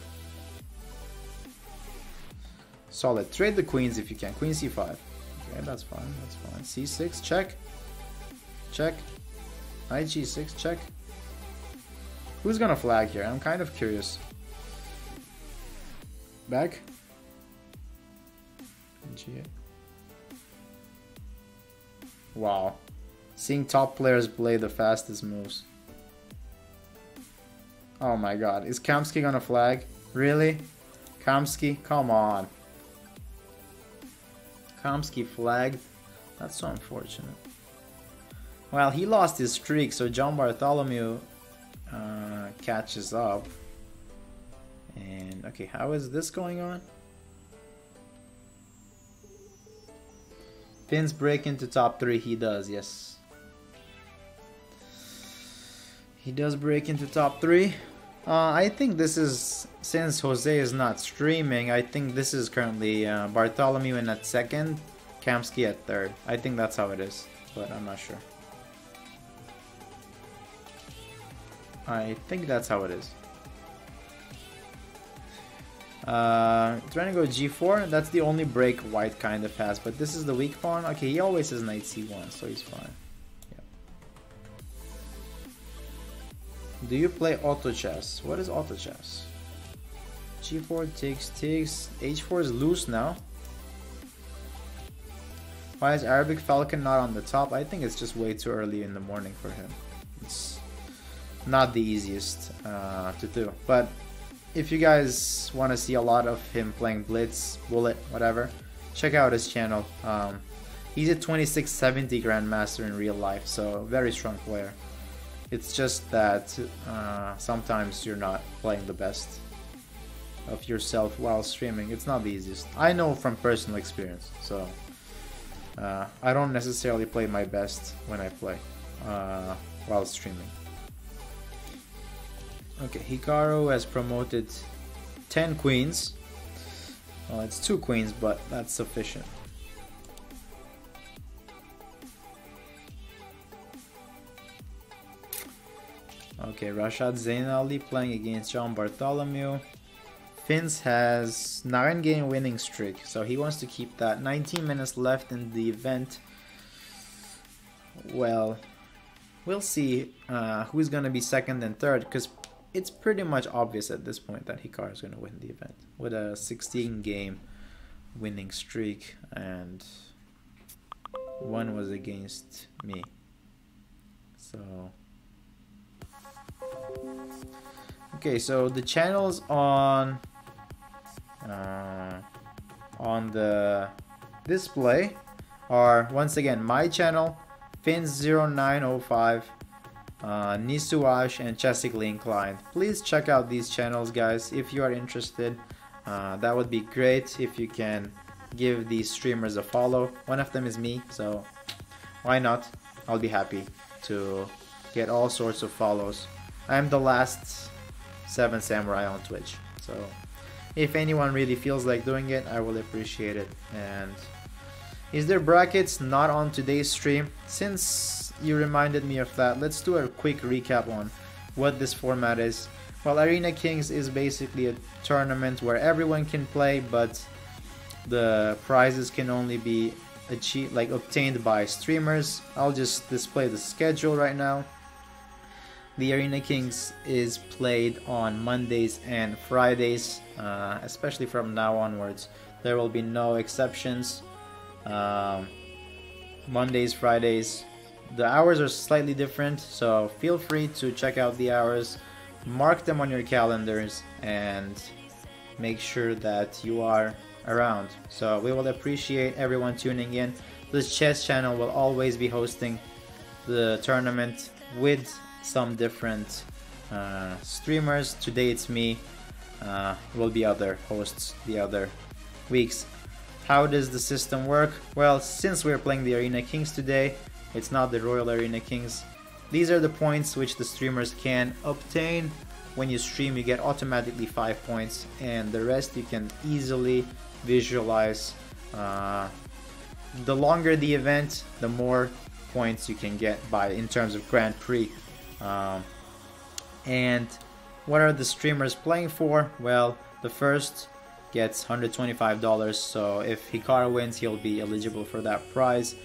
Solid. Trade the queens if you can. Queen c5. Okay, that's fine, that's fine. c6, check. Check. Knight g6, check. Who's gonna flag here? I'm kind of curious. Back. G8. Wow. Seeing top players play the fastest moves. Oh my god. Is Kamsky gonna flag? Really? Kamsky? Come on. Kamsky flagged? That's so unfortunate. Well, he lost his streak, so John Bartholomew catches up. And okay, how is this going on? Pins break into top 3. He does, yes. He does break into top 3. I think this is, since Jose is not streaming, I think this is currently Bartholomew in at second, Kamsky at third. I think that's how it is, but I'm not sure. I think that's how it is. Trying to go g4. That's the only break white kind of has, but this is the weak pawn. Okay, he always has knight c1, so he's fine. Yeah. Do you play auto chess? What is auto chess? g4 takes, h4 is loose now. Why is Arabic Falcon not on the top? I think it's just way too early in the morning for him. It's not the easiest to do, but if you guys want to see a lot of him playing Blitz, Bullet, whatever, check out his channel. He's a 2670 Grandmaster in real life, so very strong player. It's just that sometimes you're not playing the best of yourself while streaming. It's not the easiest. I know from personal experience, so I don't necessarily play my best when I play while streaming. Okay, Hikaru has promoted 10 queens. Well, it's 2 queens, but that's sufficient. Okay, Rashad Zain Ali playing against John Bartholomew. Fins has 9-game winning streak, so he wants to keep that. 19 minutes left in the event. Well, we'll see who's going to be second and third, because it's pretty much obvious at this point that Hikaru is going to win the event with a 16-game winning streak, and one was against me. So okay, so the channels on the display are once again my channel, Fins0905, Nisuash, and Chessically Inclined. Please check out these channels, guys, if you are interested. That would be great if you can give these streamers a follow. One of them is me, so why not? I'll be happy to get all sorts of follows. I'm the last 7 samurai on Twitch, so if anyone really feels like doing it, I will appreciate it. And is there brackets? Not on today's stream. Since you reminded me of that, let's do a quick recap on what this format is. Well, Arena Kings is basically a tournament where everyone can play, but the prizes can only be obtained by streamers. I'll just display the schedule right now. The Arena Kings is played on Mondays and Fridays, especially from now onwards. There will be no exceptions. Mondays, Fridays. The hours are slightly different, so feel free to check out the hours, mark them on your calendars, and make sure that you are around. So we will appreciate everyone tuning in. This chess channel will always be hosting the tournament with some different streamers. Today it's me. Will be other hosts the other weeks. How does the system work? Well, since we're playing the Arena Kings today, it's not the Royal Arena Kings. These are the points which the streamers can obtain. When you stream, you get automatically 5 points, and the rest you can easily visualize. The longer the event, the more points you can get in terms of Grand Prix. And what are the streamers playing for? Well, the first gets $125, so if Hikaru wins, he'll be eligible for that prize.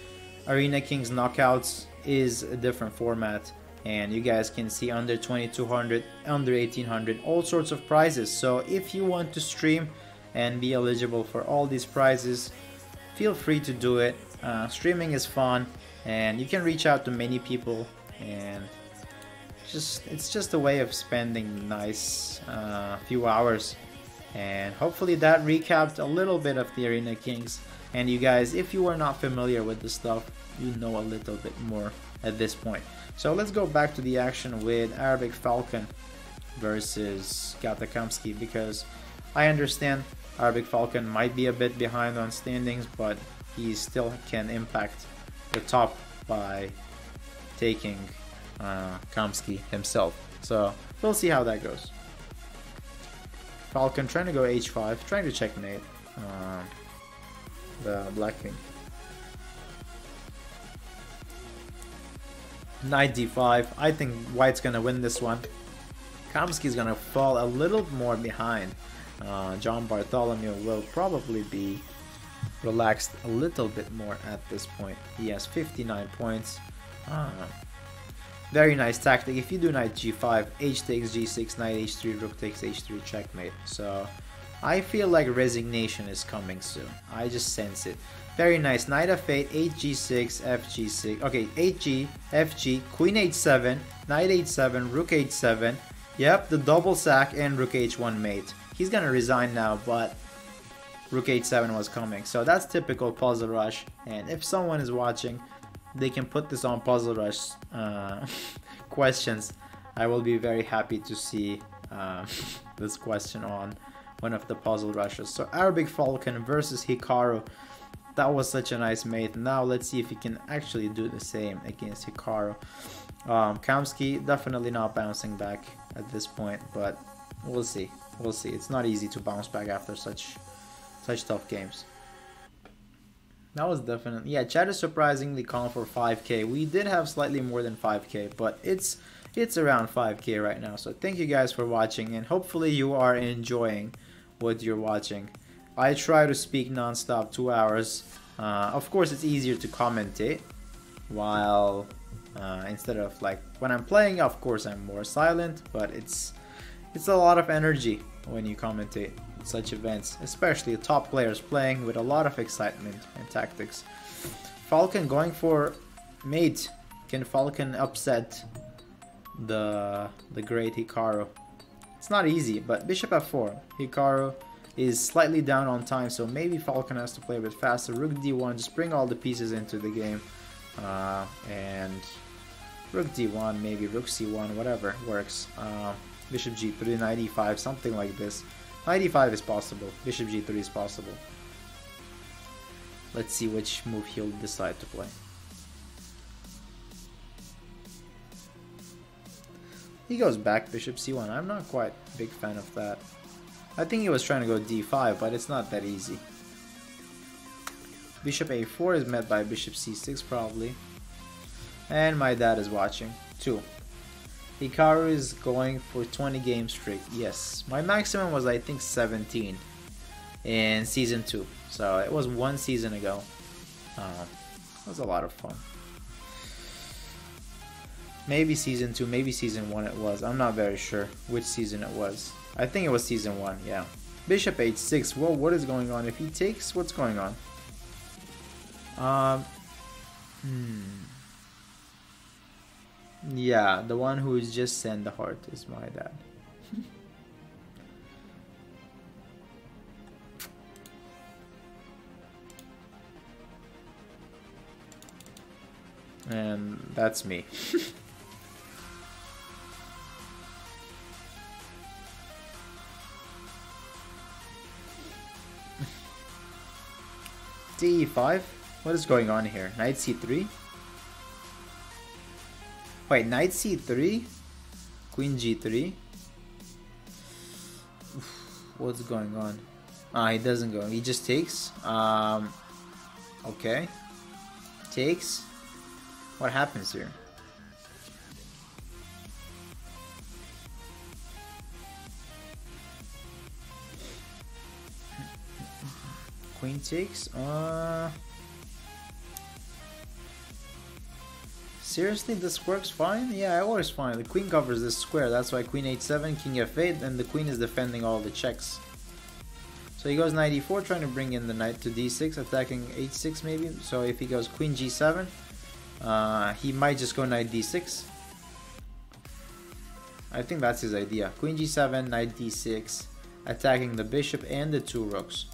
Arena Kings Knockouts is a different format, and you guys can see under 2200, under 1800, all sorts of prizes. So if you want to stream and be eligible for all these prizes, feel free to do it. Streaming is fun, and you can reach out to many people, and it's just a way of spending nice few hours. And hopefully that recapped a little bit of the Arena Kings. And you guys, if you are not familiar with the stuff, you know a little bit more at this point. So let's go back to the action with Arabic Falcon versus Gatakamsky, because I understand Arabic Falcon might be a bit behind on standings, but he still can impact the top by taking Kamsky himself. So we'll see how that goes. Falcon trying to go h5, trying to checkmate the Black King. Knight d5. I think White's gonna win this one. Kamsky's gonna fall a little more behind. John Bartholomew will probably be relaxed a little bit more at this point. He has 59 points. Very nice tactic. If you do knight g5, h takes g6, knight h3, rook takes h3, checkmate. So I feel like resignation is coming soon. I just sense it. Very nice. Knight f8, hg6, fg6. Okay, hg, fg, queen h7, knight h7, rook h7. Yep, the double sack and rook h1 mate. He's gonna resign now, but rook h7 was coming. So that's typical Puzzle Rush. And if someone is watching, they can put this on Puzzle Rush questions. I will be very happy to see this question on one of the Puzzle Rushes. So Arabic Falcon versus Hikaru. That was such a nice mate. Now let's see if he can actually do the same against Hikaru. Kamsky definitely not bouncing back at this point, but we'll see. We'll see. It's not easy to bounce back after such tough games. That was definitely, yeah, chat is surprisingly calm for 5k. We did have slightly more than 5k, but it's around 5k right now. So thank you guys for watching, and hopefully you are enjoying what you're watching. I try to speak non-stop 2 hours. Of course it's easier to commentate while instead of like when I'm playing, of course I'm more silent, but it's a lot of energy when you commentate. such events, especially top players playing with a lot of excitement and tactics. Falcon going for mate. Can Falcon upset the great Hikaru? It's not easy, but bishop f4. Hikaru is slightly down on time, so maybe Falcon has to play a bit faster. Rook d1, just bring all the pieces into the game. And Rook d1, maybe Rook c1, whatever works. Bishop g3, knight e5, something like this. Knight e5 is possible. Bishop g3 is possible. Let's see which move he'll decide to play. He goes back bishop c1. I'm not quite a big fan of that. I think he was trying to go d5, but it's not that easy. Bishop a4 is met by bishop c6 probably. And my dad is watching too. Hikaru is going for 20 games straight. Yes, my maximum was I think 17 in season 2. So it was 1 season ago. It was a lot of fun. Maybe season 2, maybe season 1 it was. I'm not very sure which season it was. I think it was season 1, yeah. Bishop h6. Whoa, what is going on? If he takes, what's going on? Yeah, the one who is just sent the heart is my dad. And that's me. d5? What is going on here? Knight c3? Wait, knight c3? Queen g3? What's going on? Ah, he doesn't go. He just takes. Okay. Takes. What happens here? Queen takes. Seriously, this works fine? Yeah, it works fine. The queen covers this square. That's why queen h7, king f8, and the queen is defending all the checks. So he goes knight e4, trying to bring in the knight to d6, attacking h6 maybe. So if he goes queen g7, he might just go knight d6. I think that's his idea. Queen g7, knight d6, attacking the bishop and the 2 rooks.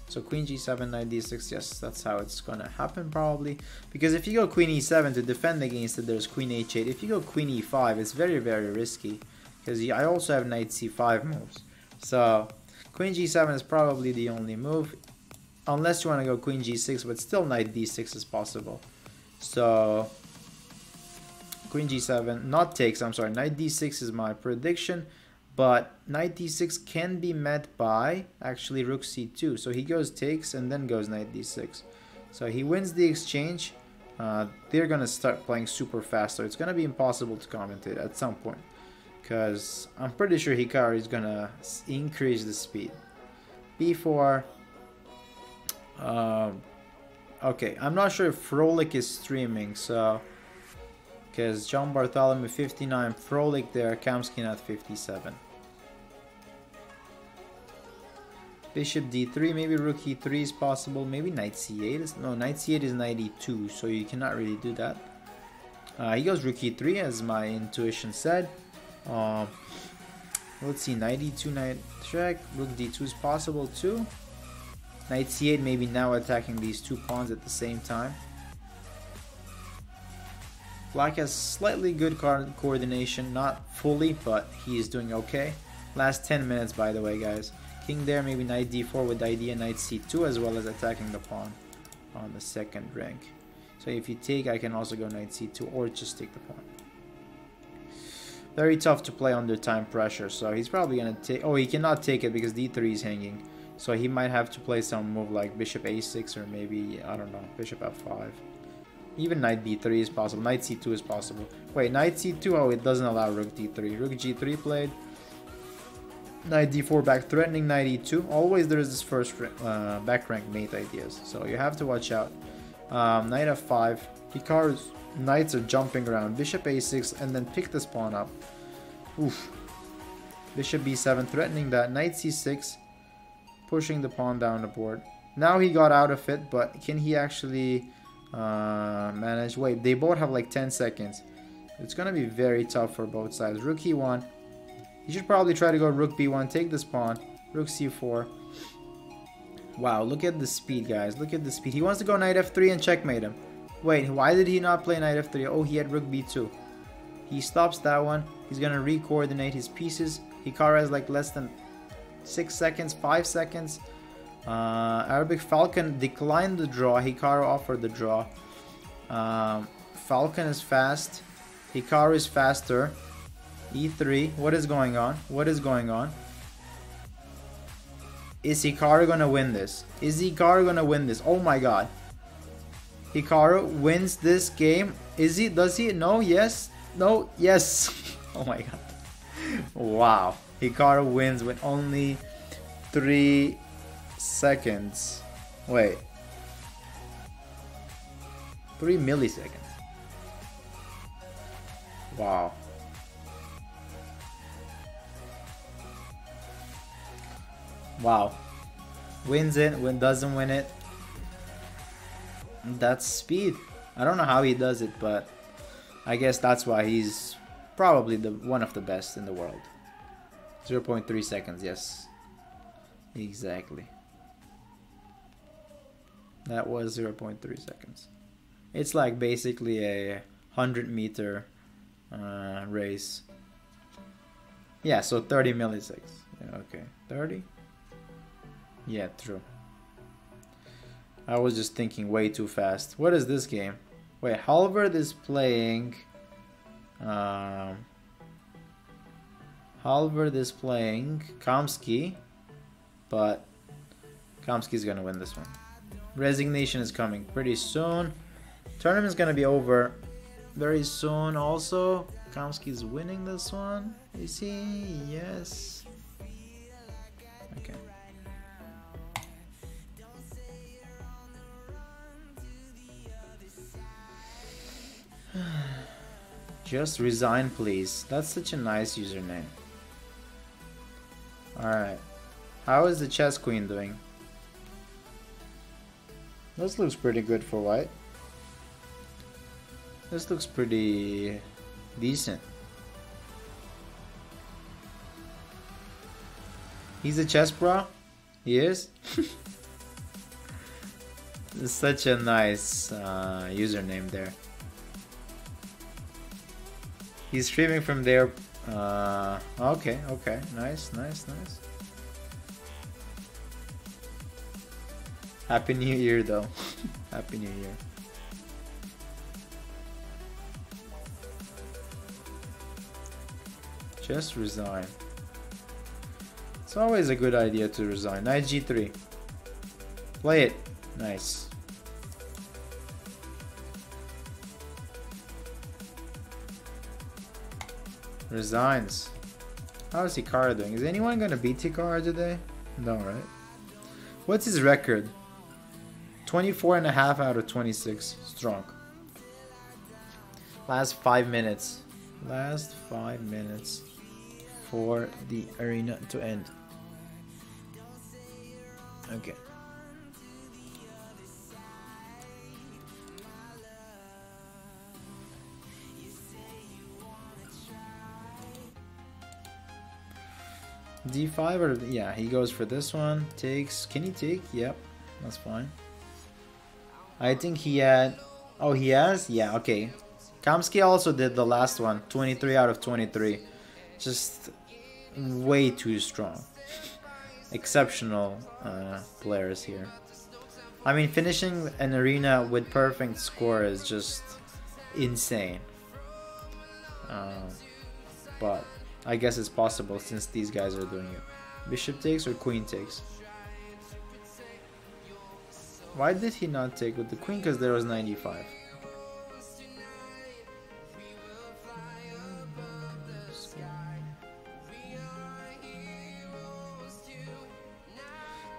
So queen g7, knight d6, yes, that's how it's gonna happen probably. Because if you go queen e7 to defend against it, there's queen h8. If you go queen e5, it's very, very risky. Because I also have knight c5 moves. So queen g7 is probably the only move. Unless you want to go queen g6, but still knight d6 is possible. So queen g7, not takes, I'm sorry, knight d6 is my prediction. But knight d6 can be met by actually rook c2. So he goes takes and then goes knight d6. So he wins the exchange. They're going to start playing super fast. So it's going to be impossible to commentate at some point. Because I'm pretty sure Hikaru is going to increase the speed. b4. Okay, I'm not sure if Frolic is streaming. So, because John Bartholomew 59, Frolic there, Kamsky at 57. Bishop d3, maybe rook e3 is possible, maybe knight c8 no, knight c8 is knight e2, so you cannot really do that. He goes rook e3 as my intuition said. Let's see, knight e2, knight check, rook d2 is possible too. Knight c8 maybe now attacking these 2 pawns at the same time. Black has slightly good coordination, not fully, but he is doing okay. Last 10 minutes by the way guys. King there, maybe knight d4 with the idea knight c2 as well as attacking the pawn on the second rank. So if you take, I can also go knight c2 or just take the pawn. Very tough to play under time pressure, so he's probably going to take... Oh, he cannot take it because d3 is hanging. So he might have to play some move like bishop a6 or maybe, I don't know, bishop f5. Even knight b3 is possible. Knight c2 is possible. Wait, knight c2, oh, it doesn't allow rook d3. Rook g3 played. Knight d4 back, threatening knight e2. Always there is this first back rank mate ideas, so you have to watch out. Knight f5. Hikaru's knights are jumping around. Bishop a6 and then pick this pawn up. Oof. Bishop b7, threatening that. Knight c6, pushing the pawn down the board. Now he got out of it, but can he actually manage? Wait, they both have like 10 seconds. It's gonna be very tough for both sides. Rook e1. He should probably try to go rook b1, take this pawn. Rook c4. Wow, look at the speed, guys. Look at the speed. He wants to go knight f3 and checkmate him. Wait, why did he not play knight f3? Oh, he had rook b2. He stops that one. He's gonna re-coordinate his pieces. Hikaru has like less than 6 seconds, 5 seconds. Arabic Falcon declined the draw. Hikaru offered the draw. Falcon is fast. Hikaru is faster. e3. What is going on? What is going on? Is Hikaru gonna win this? Is Hikaru gonna win this? Oh my god. Hikaru wins this game. Is he? Does he? No? Yes? No? Yes. Oh my god. Wow. Hikaru wins with only 3 seconds. Wait. 3 milliseconds. Wow. Wow. Wins it, doesn't win it. That's speed. I don't know how he does it, but I guess that's why he's probably one of the best in the world. 0.3 seconds, yes. Exactly. That was 0.3 seconds. It's like basically a 100-meter race. Yeah, so 30 milliseconds. Yeah, okay, 30? Yeah, true. I was just thinking way too fast. What is this game? Wait, Halvard is playing... Halvard is playing Kamsky, but Kamsky's gonna win this one. Resignation is coming pretty soon. Tournament's gonna be over very soon also. Kamsky's winning this one. Is he? Yes. Okay. Just resign, please. That's such a nice username. Alright. How is the chess queen doing? This looks pretty good for white. This looks pretty decent. He's a chess bro? He is? It's such a nice username there. He's streaming from there. Okay, okay. Nice, nice, nice. Happy New Year though. Happy New Year. Just resign. It's always a good idea to resign. Knight g3. Play it. Nice. Resigns. How is Hikaru doing? Is anyone gonna beat Hikaru today? No, right? What's his record? 24.5 out of 26. Strong. Last 5 minutes. Last 5 minutes for the arena to end. Okay. D5 or yeah, he goes for this one. Takes. Can he take? Yep, that's fine. I think he had. Oh, he has. Yeah. Okay. Kamsky also did the last one. 23 out of 23. Just way too strong. Exceptional players here. I mean, finishing an arena with perfect score is just insane. But I guess it's possible since these guys are doing it. Bishop takes or queen takes? Why did he not take with the queen? Because there was 95.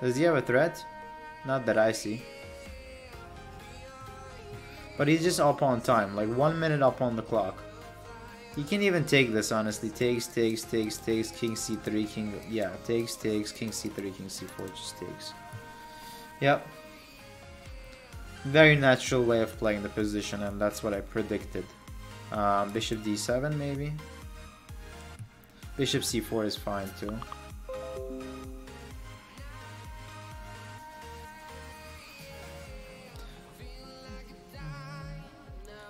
Does he have a threat? Not that I see. But he's just up on time, like 1 minute up on the clock. You can even take this, honestly. Takes, king c3, king... Yeah, takes, king c3, king c4, just takes. Yep. Very natural way of playing the position, and that's what I predicted. Bishop d7, maybe? Bishop c4 is fine, too.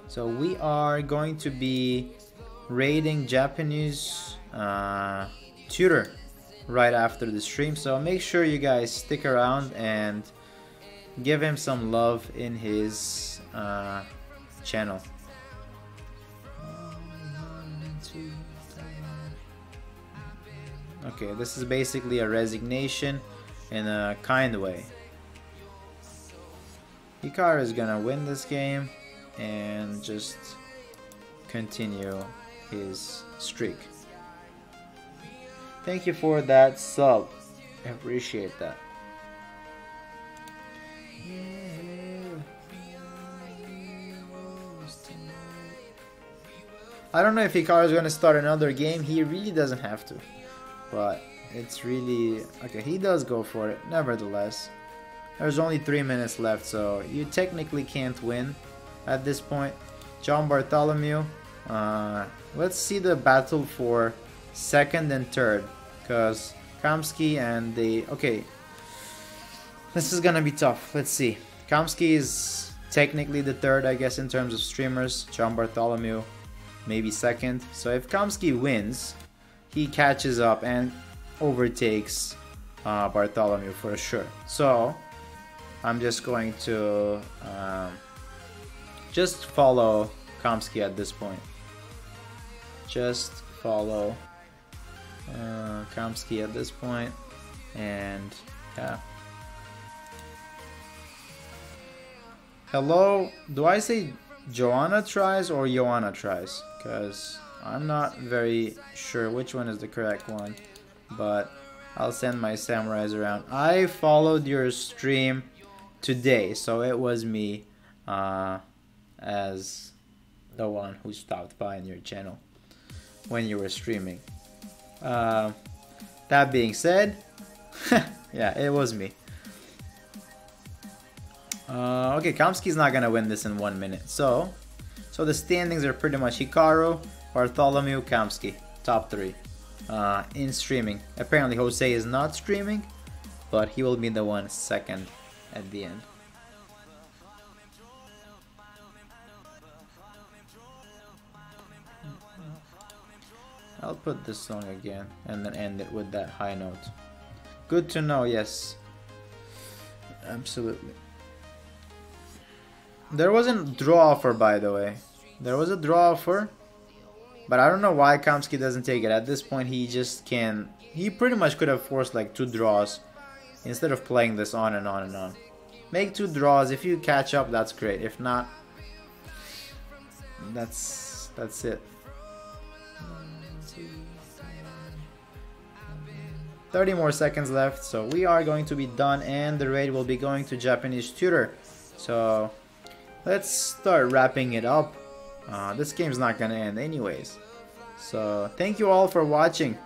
So we are going to be raiding Japanese tutor right after the stream, so make sure you guys stick around and give him some love in his channel. Okay, this is basically a resignation in a kind way. Hikaru is gonna win this game and just continue his streak. Thank you for that sub. I appreciate that. I don't know if Hikaru is going to start another game. He really doesn't have to. But it's really... Okay, he does go for it. Nevertheless, there's only 3 minutes left, so you technically can't win at this point. John Bartholomew. Let's see the battle for second and third. Because Kamsky and the... Okay. This is gonna be tough. Let's see. Kamsky is technically the third, I guess, in terms of streamers. John Bartholomew maybe second. So if Kamsky wins, he catches up and overtakes Bartholomew for sure. So I'm just going to just follow Kamsky at this point. Just follow Kamsky at this point, and yeah. Hello, do I say Joanna tries or Joanna tries? Because I'm not very sure which one is the correct one, but I'll send my samurais around. I followed your stream today, so it was me as the one who stopped by in your channel when you were streaming. That being said, yeah, it was me. Okay, Kamsky's not gonna win this in 1 minute. So the standings are pretty much Hikaru, Bartholomew, Kamsky, top 3 in streaming. Apparently Jose is not streaming, but he will be the one second at the end. I'll put this song again and then end it with that high note. Good to know, yes. Absolutely. There was a draw offer, by the way. There was a draw offer, but I don't know why Kamsky doesn't take it. At this point, he just can... He pretty much could have forced like 2 draws instead of playing this on and on and on. Make 2 draws. If you catch up, that's great. If not, that's it. 30 more seconds left, so we are going to be done, and the raid will be going to Japanese tutor. So let's start wrapping it up. This game's not gonna end anyways. So thank you all for watching.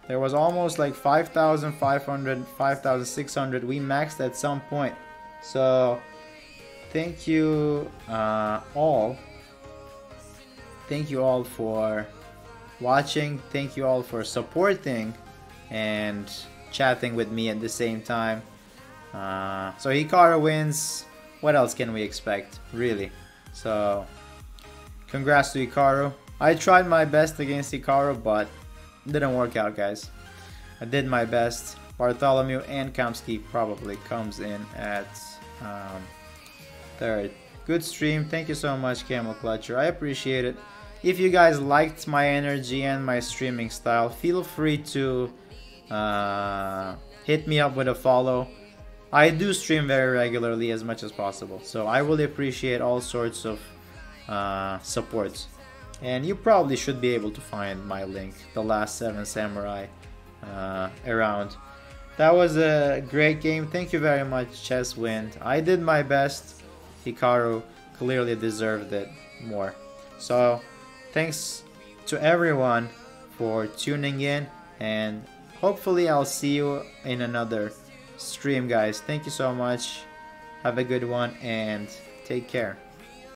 There was almost like 5,500, 5,600. We maxed at some point. So thank you all. Thank you all for watching. Thank you all for supporting and chatting with me at the same time. So Hikaru wins. What else can we expect, really? So congrats to Hikaru. I tried my best against Hikaru, but it didn't work out, guys. I did my best. Bartholomew and Kamsky probably comes in at third. Good stream. Thank you so much, Camel Clutcher. I appreciate it. If you guys liked my energy and my streaming style, feel free to hit me up with a follow. I do stream very regularly, as much as possible, so I will appreciate all sorts of supports. And you probably should be able to find my link, The Last 7 Samurai, around. That was a great game. Thank you very much, Chess Wind. I did my best. Hikaru clearly deserved it more. So thanks to everyone for tuning in, and hopefully I'll see you in another stream, guys. Thank you so much. Have a good one and take care.